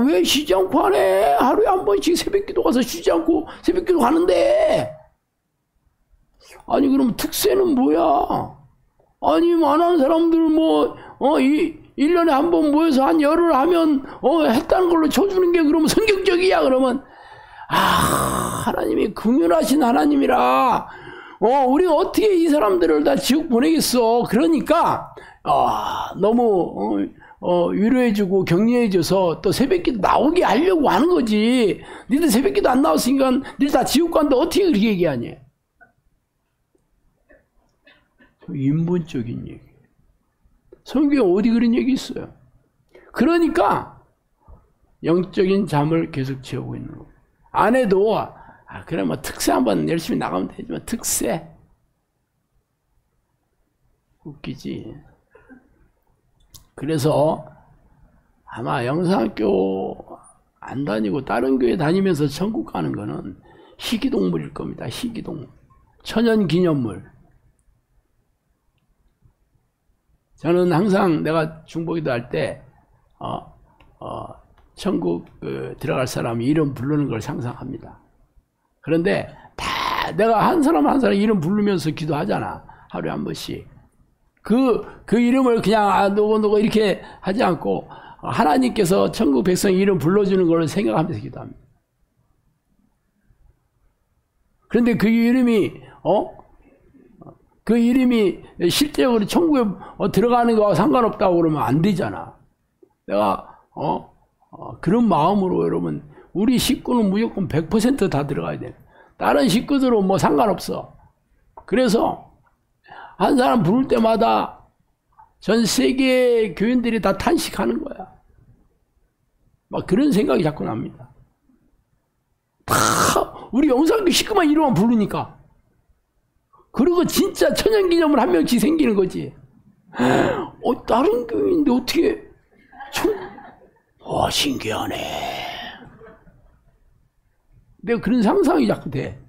왜 쉬지 않고 하네? 하루에 한 번씩 새벽기도 가서 쉬지 않고 새벽기도 가는데 아니 그럼 특세는 뭐야? 아니 많은 사람들 1년에 한 번 모여서 한 열흘 하면 했다는 걸로 쳐주는 게 그러면 성경적이야 그러면 하나님이 긍휼하신 하나님이라 우리가 어떻게 이 사람들을 다 지옥 보내겠어. 그러니까 너무 위로해주고 격려해줘서 또 새벽기도 나오게 하려고 하는 거지. 니들 새벽기도 안 나왔으니까 니들 다 지옥 간다 어떻게 그렇게 얘기하니? 인본적인 얘기. 성경에 어디 그런 얘기 있어요? 그러니까 영적인 잠을 계속 채우고 있는 거예요. 안 해도 그래 뭐 특세 한번 열심히 나가면 되지만 특세 웃기지. 그래서 아마 영성학교 안 다니고 다른 교회 다니면서 천국 가는 거는 희귀동물일 겁니다. 희귀동물. 천연기념물. 저는 항상 내가 중보기도 할 때 천국 들어갈 사람 이름 부르는 걸 상상합니다. 그런데 다 내가 한 사람 한 사람 이름 부르면서 기도하잖아. 하루에 한 번씩. 그 이름을 그냥 누구 이렇게 하지 않고 하나님께서 천국 백성 이름 불러주는 걸 생각하면서 기도합니다. 그런데 그 이름이 실제적으로 천국에 들어가는 거와 상관없다고 그러면 안 되잖아. 내가 그런 마음으로 여러분 우리 식구는 무조건 100% 다 들어가야 돼. 다른 식구들은 뭐 상관없어. 그래서 한 사람 부를 때마다 전 세계 교인들이 다 탄식하는 거야. 막 그런 생각이 자꾸 납니다. 다 우리 영상교 식구만 이름만 부르니까. 그리고 진짜 천연기념물 한 명씩 생기는 거지. 다른 교회인데 어떻게 신기하네. 내가 그런 상상이 자꾸 돼.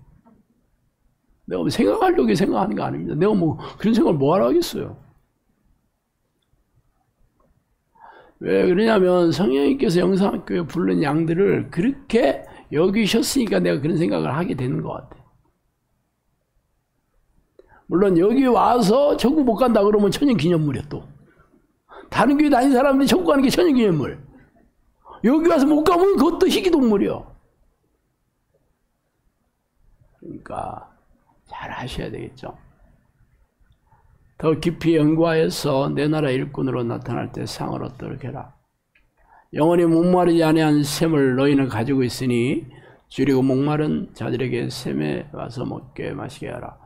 내가 뭐 생각하려고 생각하는 거 아닙니다. 내가 뭐 그런 생각을 뭐하러 하겠어요. 왜 그러냐면 성령님께서 영상학교에 부른 양들을 그렇게 여기셨으니까 내가 그런 생각을 하게 되는 것 같아. 물론 여기 와서 천국 못 간다 그러면 천연기념물이야 또. 다른 교회 다닌 사람들이 천국 가는 게 천연기념물. 여기 와서 못 가면 그것도 희귀동물이야. 그러니까 잘 하셔야 되겠죠. 더 깊이 연구하여서 내 나라 일꾼으로 나타날 때 상을 얻도록 해라. 영원히 목마르지 아니한 샘을 너희는 가지고 있으니 줄이고 목마른 자들에게 샘에 와서 먹게 마시게 하라.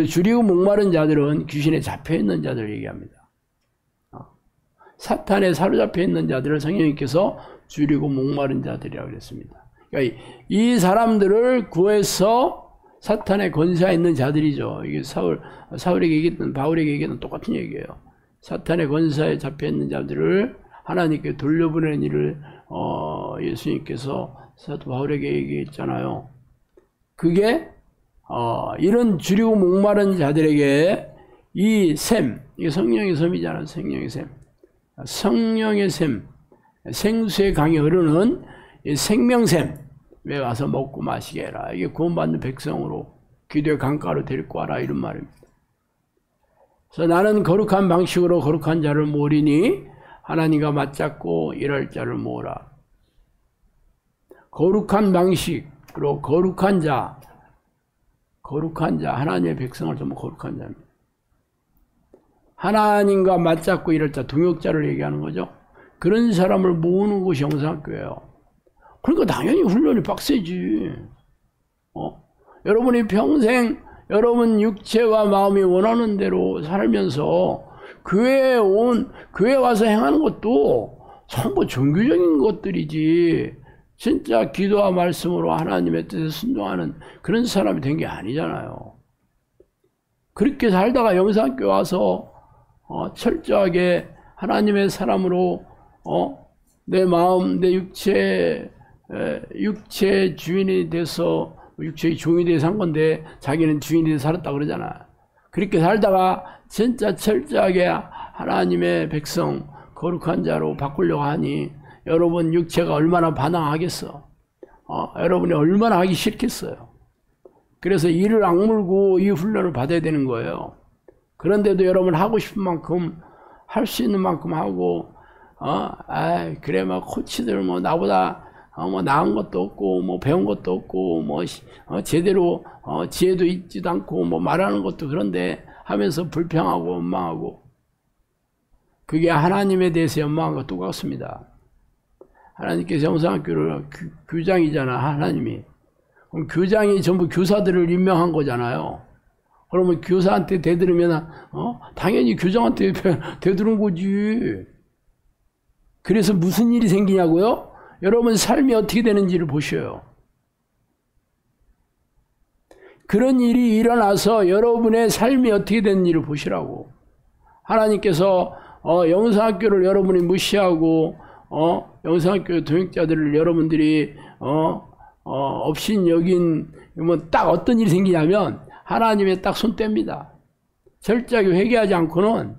줄이고 목마른 자들은 귀신에 잡혀있는 자들을 얘기합니다. 사탄에 사로잡혀 있는 자들을 성령님께서 줄이고 목마른 자들이라고 그랬습니다. 그러니까 이 사람들을 구해서 사탄의 권세에 있는 자들이죠. 이게 사울에게 얘기했던 바울에게 얘기했던 똑같은 얘기예요. 사탄의 권세에 잡혀 있는 자들을 하나님께 돌려보내는 일을 예수님께서 사도 바울에게 얘기했잖아요. 그게 이런 줄이고 목마른 자들에게 이 샘, 이게 성령의 샘이잖아요. 성령의 샘. 성령의 샘, 생수의 강이 흐르는 이 생명샘 왜 와서 먹고 마시게 해라. 이게 구원받는 백성으로 기도의 강가로 데리고 와라 이런 말입니다. 그래서 나는 거룩한 방식으로 거룩한 자를 모으리니 하나님과 맞잡고 일할 자를 모으라. 거룩한 방식으로 거룩한 자, 하나님의 백성을 전부 거룩한 자입니다. 하나님과 맞잡고 일할 자, 동역자를 얘기하는 거죠. 그런 사람을 모으는 곳이 영상학교예요. 그러니까 당연히 훈련이 빡세지. 여러분이 평생 여러분 육체와 마음이 원하는 대로 살면서 교회에 와서 행하는 것도 전부 종교적인 것들이지 진짜 기도와 말씀으로 하나님의 뜻에 순종하는 그런 사람이 된 게 아니잖아요. 그렇게 살다가 영상학교 와서 철저하게 하나님의 사람으로 내 마음, 내 육체의 주인이 돼서 육체의 종이 돼서 산 건데 자기는 주인이 돼서 살았다 그러잖아. 그렇게 살다가 진짜 철저하게 하나님의 백성 거룩한 자로 바꾸려고 하니 여러분 육체가 얼마나 반항하겠어. 여러분이 얼마나 하기 싫겠어요. 그래서 이를 악물고 이 훈련을 받아야 되는 거예요. 그런데도 여러분 하고 싶은 만큼 할 수 있는 만큼 하고 그래 막 코치들 뭐 나보다 뭐 나은 것도 없고 뭐 배운 것도 없고 뭐 제대로 지혜도 있지도 않고 뭐 말하는 것도 그런데 하면서 불평하고 원망하고 그게 하나님에 대해서 원망한 것과 똑같습니다. 하나님께서 영상학교를 교장이잖아. 하나님이. 그럼 교장이 전부 교사들을 임명한 거잖아요. 그러면 교사한테 대들으면 당연히 교장한테 대들은 거지. 그래서 무슨 일이 생기냐고요? 여러분 삶이 어떻게 되는지를 보셔요. 그런 일이 일어나서 여러분의 삶이 어떻게 되는지를 보시라고. 하나님께서 영상학교를 여러분이 무시하고 영상학교 동역자들을 여러분들이 업신 여긴 딱 어떤 일이 생기냐면 하나님의 딱 손뗍니다. 철저하게 회개하지 않고는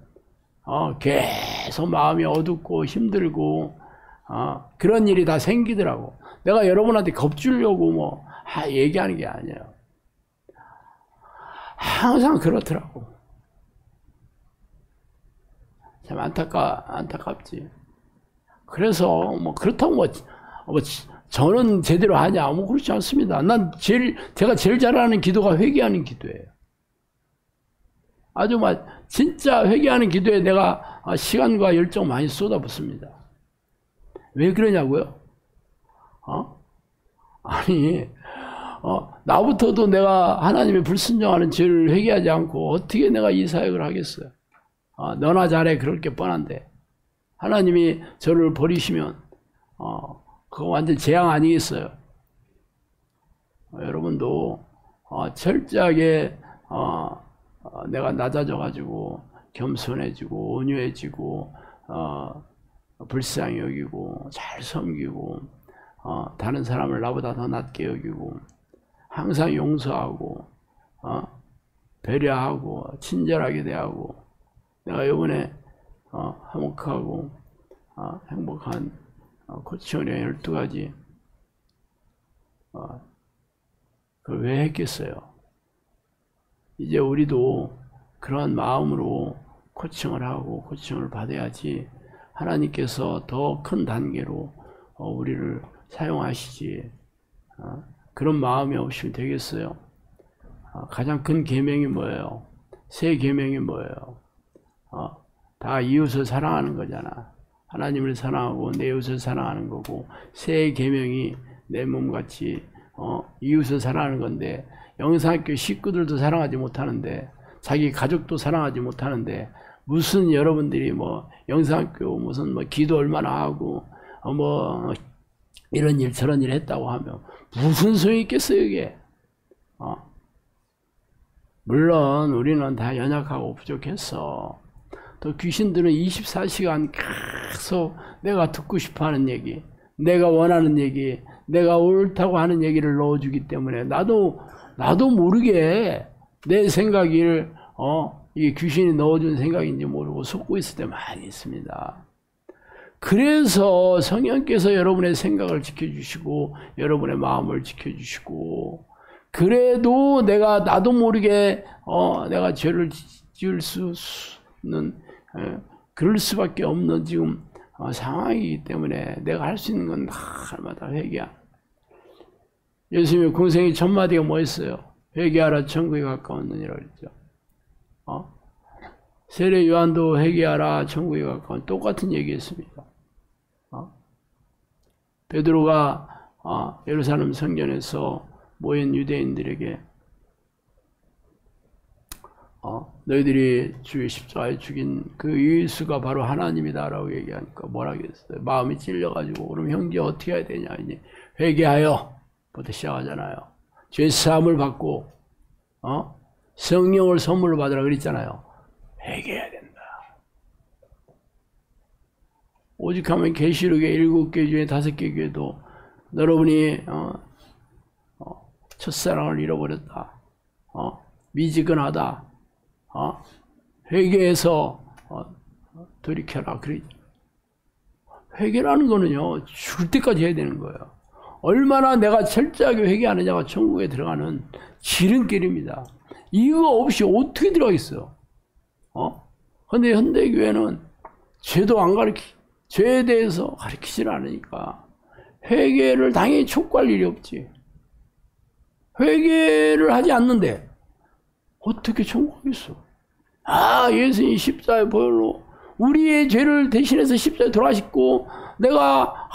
계속 마음이 어둡고 힘들고 그런 일이 다 생기더라고. 내가 여러분한테 겁주려고 뭐 얘기하는 게 아니에요. 항상 그렇더라고. 참 안타깝지. 그래서 뭐 그렇다고 뭐 저는 제대로 하냐? 뭐 그렇지 않습니다. 제가 제일 잘하는 기도가 회개하는 기도예요. 아주 진짜 회개하는 기도에 내가 시간과 열정 많이 쏟아붓습니다. 왜 그러냐고요? 아니, 나부터도 내가 하나님의 불순종하는 죄를 회개하지 않고 어떻게 내가 이 사역을 하겠어요? 너나 잘해 그럴 게 뻔한데 하나님이 저를 버리시면 그거 완전 재앙 아니겠어요? 여러분도 철저하게 내가 낮아져가지고 겸손해지고 온유해지고 불쌍히 여기고 잘 섬기고 다른 사람을 나보다 더 낮게 여기고 항상 용서하고 배려하고 친절하게 대하고 내가 이번에 화목하고 행복한 코치원의 12가지 그걸 왜 했겠어요? 이제 우리도 그런 마음으로 코칭을 하고 코칭을 받아야지 하나님께서 더 큰 단계로 우리를 사용하시지. 그런 마음이 없으면 되겠어요? 가장 큰 계명이 뭐예요? 세 계명이 뭐예요? 다 이웃을 사랑하는 거잖아. 하나님을 사랑하고 내 이웃을 사랑하는 거고 세 계명이 내 몸같이 이웃을 사랑하는 건데 영상학교 식구들도 사랑하지 못하는데 자기 가족도 사랑하지 못하는데 무슨 여러분들이 뭐 영상학교 무슨 뭐 기도 얼마나 하고 뭐 이런 일 저런 일 했다고 하면 무슨 소용이 있겠어요 이게? 물론 우리는 다 연약하고 부족했어. 또 귀신들은 24시간 계속 내가 듣고 싶어하는 얘기, 내가 원하는 얘기, 내가 옳다고 하는 얘기를 넣어주기 때문에 나도 모르게 내 생각을 이게 귀신이 넣어준 생각인지 모르고 속고 있을 때 많이 있습니다. 그래서 성령께서 여러분의 생각을 지켜주시고 여러분의 마음을 지켜주시고, 그래도 나도 모르게 내가 죄를 지을 수 있는 그럴 수밖에 없는 지금 상황이기 때문에 내가 할 수 있는 건 날마다 회개하라. 예수님의 공생의 첫 마디가 뭐였어요? 회개하라, 천국에 가까웠느니라 그랬죠. 세례 요한도 회개하라, 천국에 가까운, 똑같은 얘기했습니다. 베드로가 예루살렘 성전에서 모인 유대인들에게 너희들이 주의 십자가에 죽인 그 예수가 바로 하나님이다 라고 얘기하니까 뭐라 그랬어요? 마음이 찔려가지고, 그럼 형제 어떻게 해야 되냐, 이제 회개하여 부터 시작하잖아요. 죄 사함을 받고 성령을 선물로 받으라 그랬잖아요. 회개해야 된다. 오직하면 계시록의 7개 중에 5개 교회도 여러분이 첫사랑을 잃어버렸다, 미지근하다, 회개해서 돌이켜라 그러죠. 회개라는 거는요, 죽을 때까지 해야 되는 거예요. 얼마나 내가 철저하게 회개하느냐가 천국에 들어가는 지름길입니다. 이거 없이 어떻게 들어가겠어요? 근데 현대교회는 죄도 안 죄에 대해서 가르치질 않으니까 회개를 당연히 촉구할 일이 없지. 회개를 하지 않는데 어떻게 천국하겠어? 예수님이 십자가의 보혈로 우리의 죄를 대신해서 십자가에 돌아가셨고 내가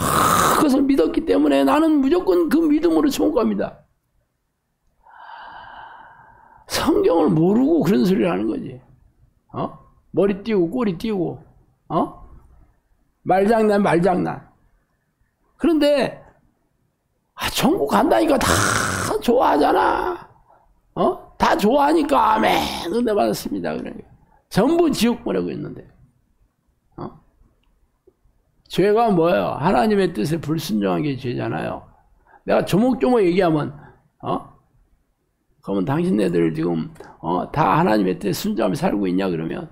그것을 믿었기 때문에 나는 무조건 그 믿음으로 천국 갑니다. 성경을 모르고 그런 소리를 하는 거지. 머리 띄우고 꼬리 띄우고 말장난. 그런데 천국 간다니까 다 좋아하잖아. 다 좋아하니까 아멘 은혜 받았습니다. 그러니까 전부 지옥 보내고 있는데. 죄가 뭐예요? 하나님의 뜻에 불순종한 게 죄잖아요. 내가 조목조목 얘기하면 그러면 당신네들 지금 다 하나님의 뜻에 순종하며 살고 있냐 그러면,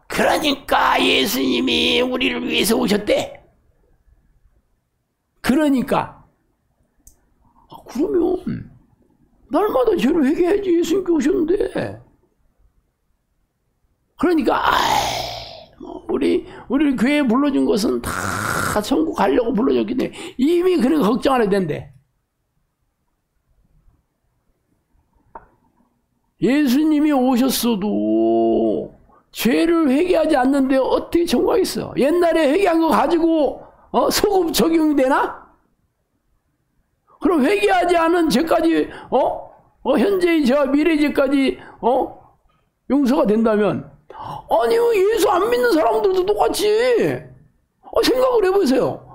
그러니까 예수님이 우리를 위해서 오셨대. 그러니까 그러면 날마다 죄를 회개해야지. 예수님께 오셨는데. 그러니까 우리를 교회에 불러준 것은 다 천국 가려고 불러줬기 때문에 이미 그런 걱정 안 해도 된대. 예수님이 오셨어도 죄를 회개하지 않는데 어떻게 천국 가겠어? 옛날에 회개한 거 가지고 소급 적용이 되나? 그럼 회개하지 않은 죄까지 현재의 죄와 미래의 죄까지 용서가 된다면, 아니 예수 안 믿는 사람들도 똑같이 생각을 해보세요.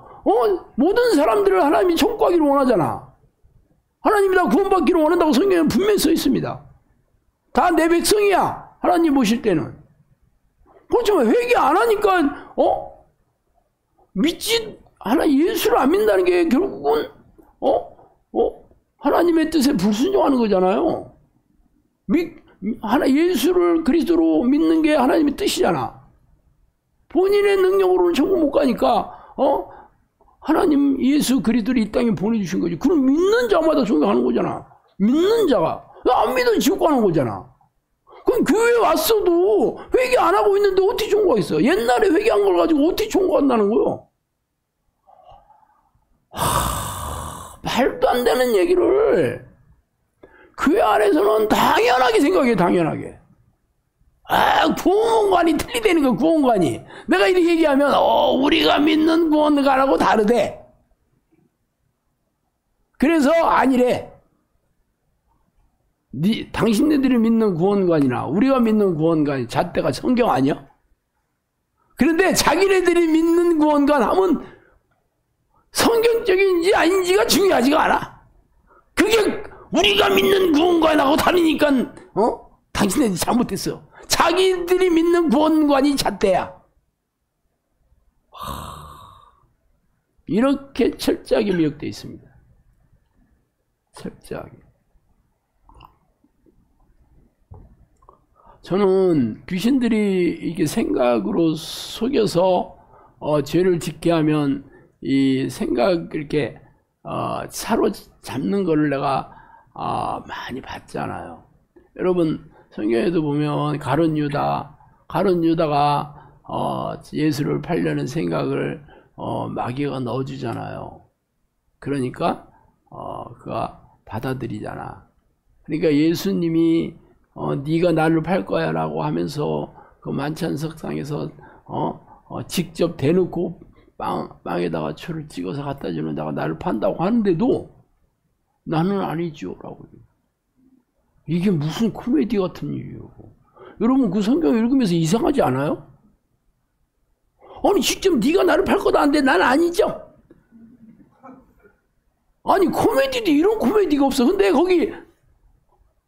모든 사람들을 하나님이 천국 가기를 원하잖아. 하나님이 다 구원받기를 원한다고 성경에 분명히 써 있습니다. 다 내 백성이야 하나님 보실 때는. 그렇지만 회개 안 하니까 예수를 안 믿는다는 게 결국은 하나님의 뜻에 불순종하는 거잖아요. 예수를 그리스도로 믿는 게 하나님의 뜻이잖아. 본인의 능력으로는 천국 못 가니까 하나님 예수 그리스도를 이 땅에 보내주신 거지. 그럼 믿는 자마다 존경하는 거잖아. 믿는 자가. 안 믿으면 지옥 가는 거잖아. 그럼 교회에 왔어도 회개 안 하고 있는데 어떻게 천국 가겠어? 옛날에 회개한 걸 가지고 어떻게 천국 간다는 거요? 말도 안 되는 얘기를 교회 안에서는 당연하게 생각해. 당연하게. 구원관이 틀리다니까. 구원관이 내가 이렇게 얘기하면 우리가 믿는 구원관하고 다르대. 그래서 아니래. 당신네들이 믿는 구원관이나 우리가 믿는 구원관이 잣대가 성경 아니야? 그런데 자기네들이 믿는 구원관 하면 성경적인지 아닌지가 중요하지가 않아. 그게 우리가 믿는 구원관하고 다르니까 당신들이 잘못했어. 자기들이 믿는 구원관이 잣대야. 이렇게 철저하게 미혹되어 있습니다. 철저하게. 저는 귀신들이 이게 생각으로 속여서 죄를 짓게 하면 이 생각 이렇게 사로잡는 거를 내가 많이 봤잖아요. 여러분 성경에도 보면 가룟 유다가 예수를 팔려는 생각을 마귀가 넣어주잖아요. 그러니까 그가 받아들이잖아. 그러니까 예수님이 네가 나를 팔 거야 라고 하면서 그 만찬석상에서 직접 대놓고 빵에다가 초를 찍어서 갖다 주는다가 나를 판다고 하는데도 나는 아니죠 라고. 이게 무슨 코미디 같은 일이에요. 여러분 그 성경 읽으면서 이상하지 않아요? 아니 직접 네가 나를 팔 거다 하는데 난 아니죠. 아니 코미디도 이런 코미디가 없어. 근데 거기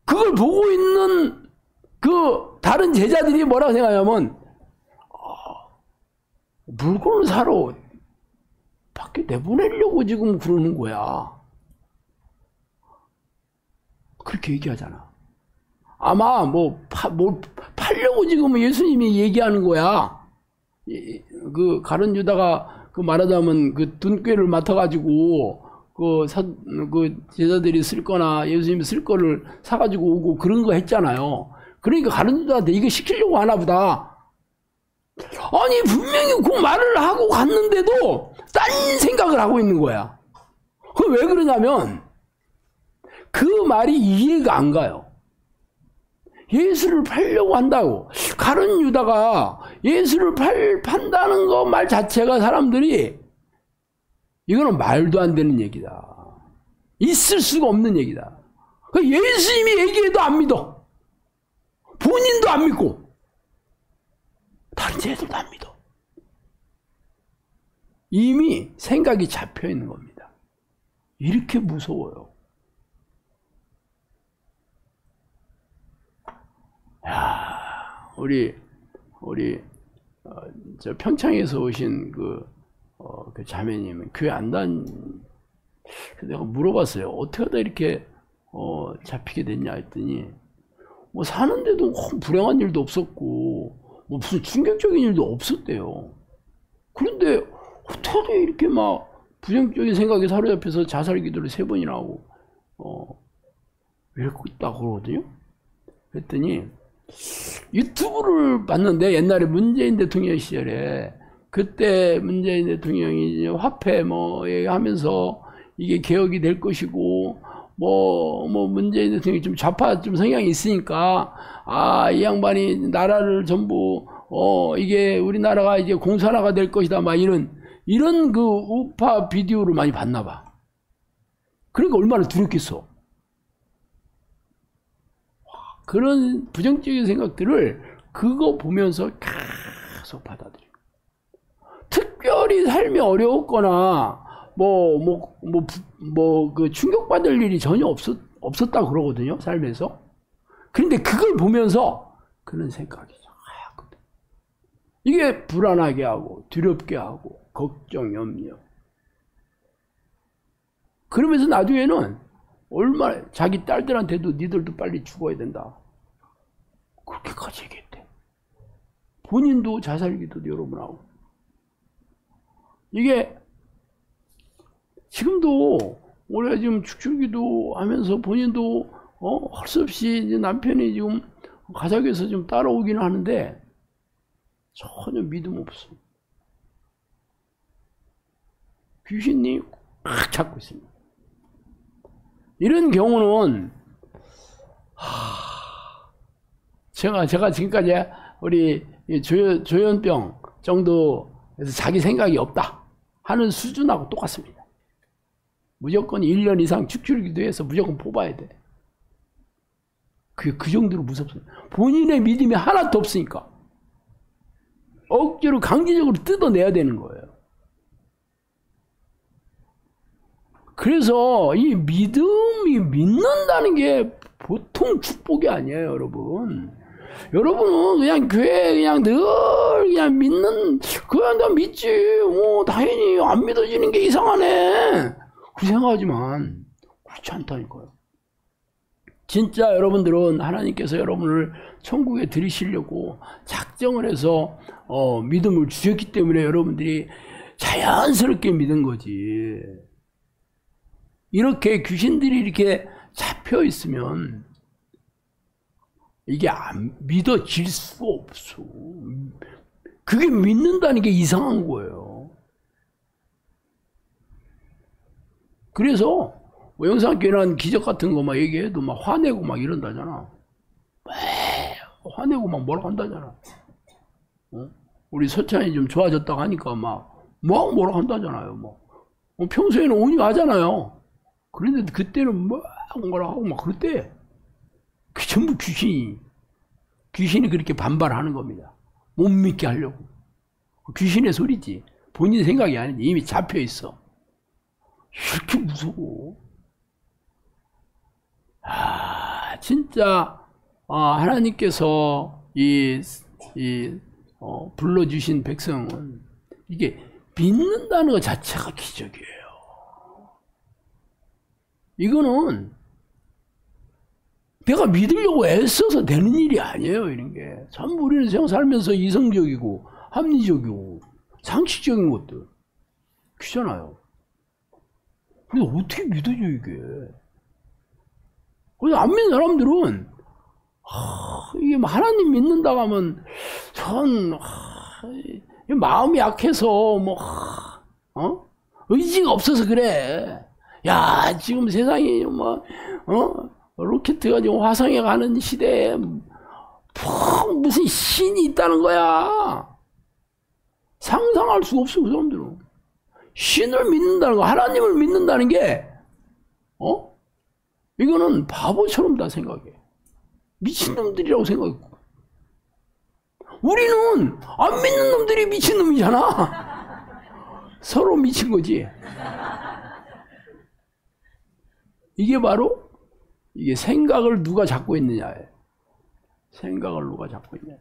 그걸 보고 있는 그 다른 제자들이 뭐라고 생각하냐면 물건을 사러 밖에 내보내려고 지금 그러는 거야. 그렇게 얘기하잖아. 아마 뭘 팔려고 지금 예수님이 얘기하는 거야. 그 가룟 유다가 그 말하자면 그 돈꾀를 맡아가지고 그 제자들이 쓸 거나 예수님이 쓸 거를 사가지고 오고 그런 거 했잖아요. 그러니까 가룟 유다한테 이거 시키려고 하나 보다. 아니 분명히 그 말을 하고 갔는데도 딴 생각을 하고 있는 거야. 그 왜 그러냐면 그 말이 이해가 안 가요. 예수를 팔려고 한다고. 가룟 유다가 예수를 판다는 거 말 자체가 사람들이 이거는 말도 안 되는 얘기다. 있을 수가 없는 얘기다. 예수님이 얘기해도 안 믿어. 본인도 안 믿고 다른 제자들도 안 믿어. 이미 생각이 잡혀 있는 겁니다. 이렇게 무서워요. 야, 우리 저 평창에서 오신 그 자매님은 교회 안 내가 물어봤어요. 어떻게 하다 이렇게 잡히게 됐냐 했더니 뭐 사는데도 불행한 일도 없었고 뭐 무슨 충격적인 일도 없었대요. 그런데 어떻게 이렇게 막 부정적인 생각에 사로잡혀서 자살 기도를 3번이나 하고 이러고 있다고 그러거든요. 그랬더니 유튜브를 봤는데 옛날에 문재인 대통령 시절에 그때 문재인 대통령이 화폐 뭐 하면서 이게 개혁이 될 것이고 뭐 문재인 대통령이 좀 좌파 좀 성향이 있으니까 이 양반이 나라를 전부 이게 우리나라가 이제 공산화가 될 것이다 막 이런 그 우파 비디오를 많이 봤나 봐. 그러니까 얼마나 두렵겠어. 그런 부정적인 생각들을 그거 보면서 계속 받아들여요. 특별히 삶이 어려웠거나 그 충격받을 일이 전혀 없었다고 그러거든요, 삶에서. 그런데 그걸 보면서 그런 생각이 하거든. 이게 불안하게 하고 두렵게 하고 걱정, 염려. 그러면서 나중에는 얼마나 자기 딸들한테도 니들도 빨리 죽어야 된다. 그렇게까지 얘기했대. 본인도 자살기도 여러 번 하고. 이게 지금도 올해 지금 축출기도 하면서 본인도 할 수 없이 이제 남편이 지금 가족에서 좀 따라오기는 하는데 전혀 믿음 없어. 귀신이 꽉 잡고 있습니다. 이런 경우는 제가 지금까지 우리 조현병 정도에서 자기 생각이 없다 하는 수준하고 똑같습니다. 무조건 1년 이상 축출기도 해서 무조건 뽑아야 돼. 그 정도로 무섭습니다. 본인의 믿음이 하나도 없으니까 억지로 강제적으로 뜯어내야 되는 거예요. 그래서 이 믿음이 믿는다는 게 보통 축복이 아니에요, 여러분. 여러분은 그냥 교회 그냥 늘 그냥 믿는, 그냥 나 믿지. 뭐, 당연히 안 믿어지는 게 이상하네. 그 생각하지만, 그렇지 않다니까요. 진짜 여러분들은 하나님께서 여러분을 천국에 들이시려고 작정을 해서, 믿음을 주셨기 때문에 여러분들이 자연스럽게 믿은 거지. 이렇게 귀신들이 이렇게 잡혀 있으면, 이게 안 믿어질 수 없어. 그게 믿는다는 게 이상한 거예요. 그래서 영상교회는 기적 같은 거 막 얘기해도 막 화내고 막 이런다잖아. 화내고 막 뭐라 한다잖아. 우리 서찬이 좀 좋아졌다고 하니까 막 뭐라 한다잖아요. 평소에는 온유 하잖아요. 그런데 그때는 뭐라 하고 막 그랬대. 그 전부 귀신이 그렇게 반발하는 겁니다. 못 믿게 하려고. 귀신의 소리지. 본인 생각이 아닌데 이미 잡혀 있어. 이렇게 무서워. 진짜 하나님께서 불러주신 백성은 이게 믿는다는 것 자체가 기적이에요. 이거는 내가 믿으려고 애써서 되는 일이 아니에요, 이런 게. 전부 우리는 세상 살면서 이성적이고, 합리적이고, 상식적인 것들. 그렇잖아요. 근데 어떻게 믿어져, 이게. 그래서 안 믿는 사람들은, 이게 하나님 믿는다고 하면, 마음이 약해서, 의지가 없어서 그래. 야, 지금 세상이, 로켓 가지고 화성에 가는 시대에 무슨 신이 있다는 거야. 상상할 수 없어, 그 사람들은. 신을 믿는다는 거, 하나님을 믿는다는 게, 이거는 바보처럼 다 생각해. 미친놈들이라고 생각해. 우리는 안 믿는 놈들이 미친놈이잖아. 서로 미친 거지. 이게 바로 이게 생각을 누가 잡고 있느냐예요. 생각을 누가 잡고 있느냐.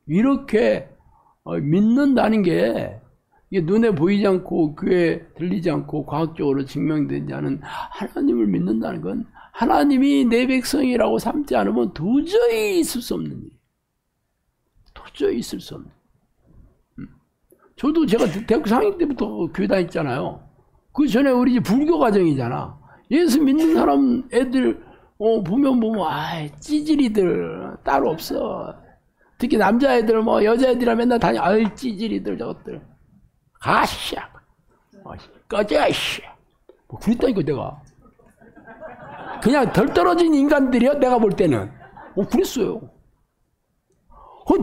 이렇게 믿는다는 게 이게 눈에 보이지 않고 귀에 들리지 않고 과학적으로 증명되지 않은 하나님을 믿는다는 건 하나님이 내 백성이라고 삼지 않으면 도저히 있을 수 없는 일. 도저히 있을 수 없는 일. 저도 제가 대학교 4학년 때부터 교회 다녔잖아요. 그 전에 우리 집 불교 가정이잖아. 예수 믿는 사람 애들 보면 찌질이들 따로 없어. 특히 남자애들 여자애들이라 맨날 다녀. 찌질이들 저것들. 가시야. 꺼져 씨. 그랬다니까 내가. 그냥 덜 떨어진 인간들이야 내가 볼 때는. 그랬어요.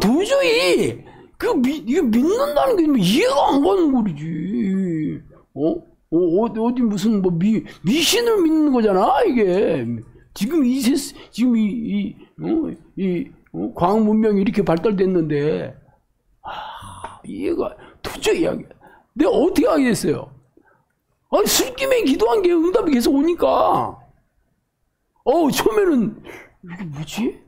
도저히 이거 믿는다는 게 이해가 안 가는 거지. 어디 무슨 미신을 믿는 거잖아 이게. 지금 과학 문명이 이렇게 발달됐는데 이해가 도저히 내가 어떻게 하겠어요? 술김에 기도한 게 응답이 계속 오니까 처음에는 이게 뭐지?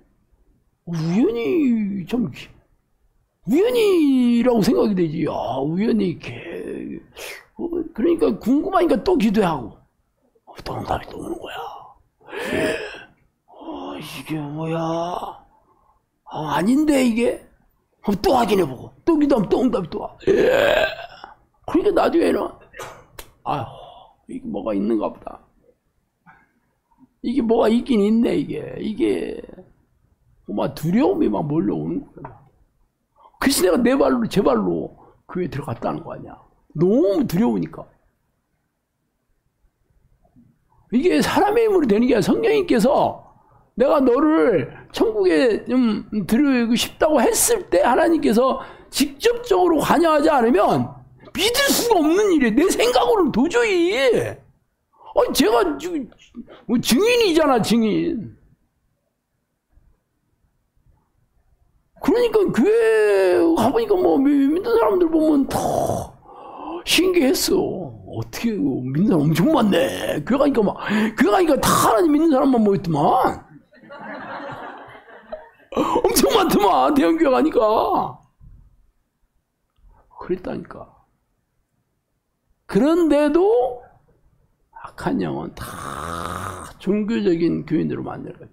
우연이라고 생각이 되지. 우연히 그러니까 궁금하니까 또 기도하고 또 응답이 또 오는 거야. 이게 뭐야? 아닌데 이게? 또 확인해보고 또 기도하면 또 응답이 또 와. 그러니까 나중에는 이게 뭐가 있는가 보다. 이게 뭐가 있긴 있네. 이게 막 두려움이 막 몰려오는 거야. 그래서 내가 제 발로 교회에 들어갔다는 거 아니야. 너무 두려우니까. 이게 사람의 힘으로 되는 게 아니라 성령님께서 내가 너를 천국에 좀 들어오고 싶다고 했을 때 하나님께서 직접적으로 관여하지 않으면 믿을 수가 없는 일이에요. 내 생각으로는 도저히. 제가 지금 증인이잖아, 증인. 그러니까 교회 가보니까 믿는 사람들 보면 더 신기했어. 어떻게 믿는 사람 엄청 많네. 교회 가니까 다 하나님 믿는 사람만 모였더만. 엄청 많더만, 대형교회 가니까. 그랬다니까. 그런데도 악한 영은 다 종교적인 교인으로 만들어요.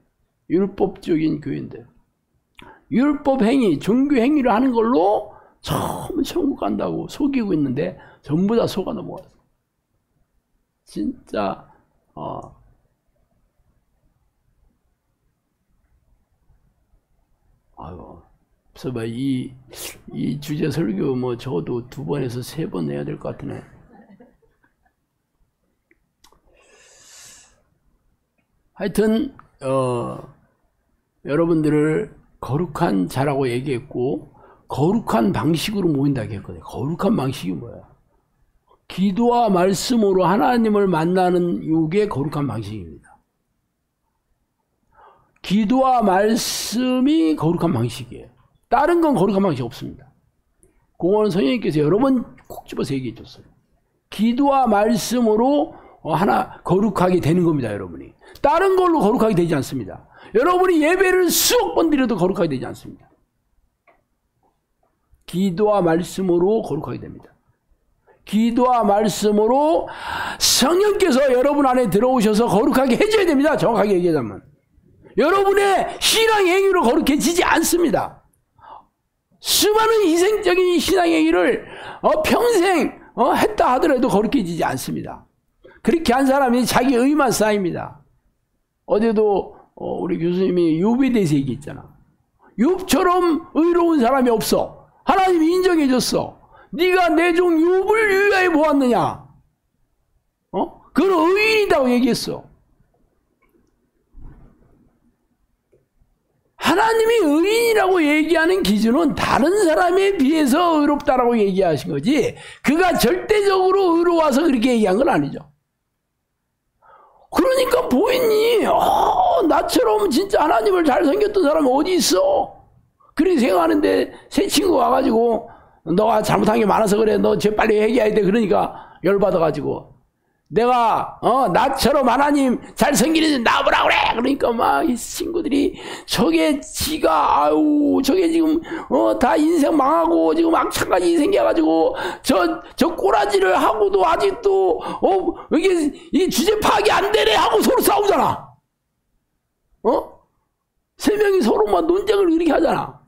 율법적인 교인들. 율법 행위, 종교 행위를 하는 걸로 처음 천국 간다고 속이고 있는데 전부 다 속아 넘어갔어. 진짜 아이고, 그래서 뭐 이 주제 설교 뭐 적어도 2번에서 3번 해야 될 것 같으네. 하여튼 여러분들을 거룩한 자라고 얘기했고 거룩한 방식으로 모인다고 했거든요. 거룩한 방식이 뭐야? 기도와 말씀으로 하나님을 만나는 이게 거룩한 방식입니다. 기도와 말씀이 거룩한 방식이에요. 다른 건 거룩한 방식이 없습니다. 그거는 성령님께서 여러 번 콕 집어서 얘기해 줬어요. 기도와 말씀으로 하나 거룩하게 되는 겁니다, 여러분이. 다른 걸로 거룩하게 되지 않습니다. 여러분이 예배를 수억 번 드려도 거룩하게 되지 않습니다. 기도와 말씀으로 거룩하게 됩니다. 기도와 말씀으로 성령께서 여러분 안에 들어오셔서 거룩하게 해줘야 됩니다. 정확하게 얘기하자면. 여러분의 신앙 행위로 거룩해지지 않습니다. 수많은 희생적인 신앙 행위를 평생 했다 하더라도 거룩해지지 않습니다. 그렇게 한 사람이 자기 의만 쌓입니다. 어제도 우리 교수님이 욥에 대해서 얘기했잖아. 욥처럼 의로운 사람이 없어. 하나님이 인정해 줬어. 네가 내 종 욥을 유의하여 보았느냐? 그건 의인이라고 얘기했어. 하나님이 의인이라고 얘기하는 기준은 다른 사람에 비해서 의롭다라고 얘기하신 거지 그가 절대적으로 의로워서 그렇게 얘기한 건 아니죠. 그러니까 보이니 나처럼 진짜 하나님을 잘 섬겼던 사람이 어디 있어? 그렇게 생각하는데 새 친구 와가지고 너가 잘못한 게 많아서 그래. 너 쟤 빨리 회개해야 돼. 그러니까 열받아가지고 내가 나처럼 하나님 잘 섬기는 나보라 그래. 그러니까 막 이 친구들이 저게 지가 저게 지금 다 인생 망하고 지금 악착같이 생겨가지고 저 꼬라지를 하고도 아직도 이게 이 주제 파악이 안 되네 하고 서로 싸우잖아. 세 명이 서로 막 논쟁을 이렇게 하잖아.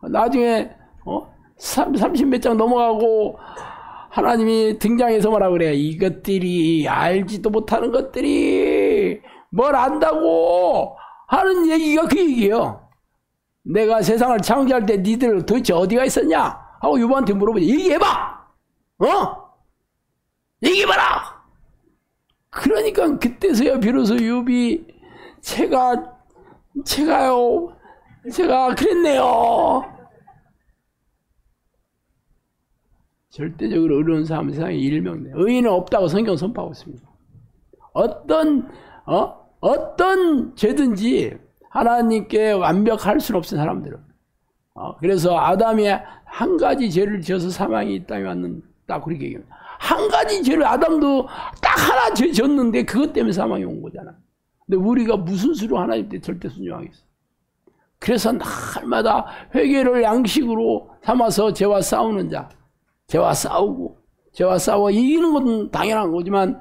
나중에 30몇 장 넘어가고 하나님이 등장해서 뭐라 그래. 이것들이 알지도 못하는 것들이 뭘 안다고 하는 얘기가 그 얘기예요. 내가 세상을 창조할 때 니들 도대체 어디가 있었냐 하고 욥한테 물어보지. 얘기해봐. 얘기해봐라. 그러니까 그때서야 비로소 욥이 제가 그랬네요. 절대적으로 의로운 사람은 세상에 1명네. 의인은 없다고 성경 선포하고 있습니다. 어떤 죄든지 하나님께 완벽할 수는 없는 사람들은. 그래서 아담이 한 가지 죄를 지어서 사망이 이 땅에 왔는다. 그렇게 얘기합니다. 한 가지 죄를 아담도 딱 하나 죄 졌는데 그것 때문에 사망이 온 거잖아. 근데 우리가 무슨 수로 하나님께 절대 순종하겠어. 그래서 날마다 회개를 양식으로 삼아서 죄와 싸우는 자. 죄와 싸워 이기는 건 당연한 거지만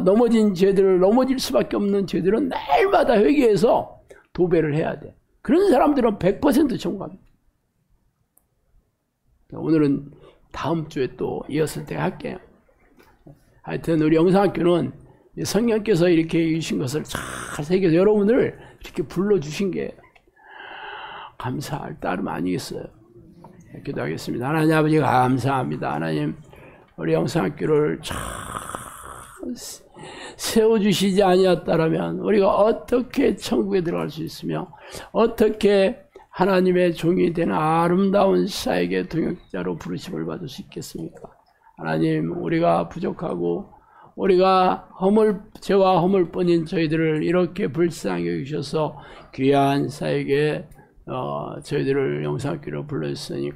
넘어질 수밖에 없는 죄들은 날마다 회개해서 도배를 해야 돼. 그런 사람들은 100% 천국합니다. 오늘은 다음 주에 또 이었을 때 할게요. 하여튼 우리 영상학교는 성령께서 이렇게 주신 것을 잘 새겨서 여러분을 이렇게 불러주신 게 감사할 따름 아니겠어요. 기도하겠습니다. 하나님 아버지 감사합니다. 하나님 우리 영상학교를 잘 세워주시지 아니었다면 우리가 어떻게 천국에 들어갈 수 있으며 어떻게 하나님의 종이 되는 아름다운 사역의 동역자로 부르심을 받을 수 있겠습니까? 하나님 우리가 부족하고 우리가 죄와 허물뿐인 저희들을 이렇게 불쌍히 여기셔서 귀한 사역에 저희들을 영상학교로 불러주시니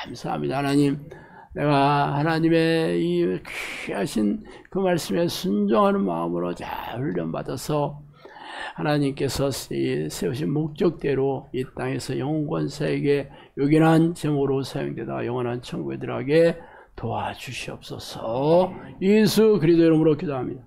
감사합니다. 하나님 내가 하나님의 이 귀하신 그 말씀에 순종하는 마음으로 잘 훈련받아서 하나님께서 세우신 목적대로 이 땅에서 영혼 권세에게 요긴한 제목으로 사용되다 영원한 천국에 들어가게 도와주시옵소서. 예수 그리스도 이름으로 기도합니다.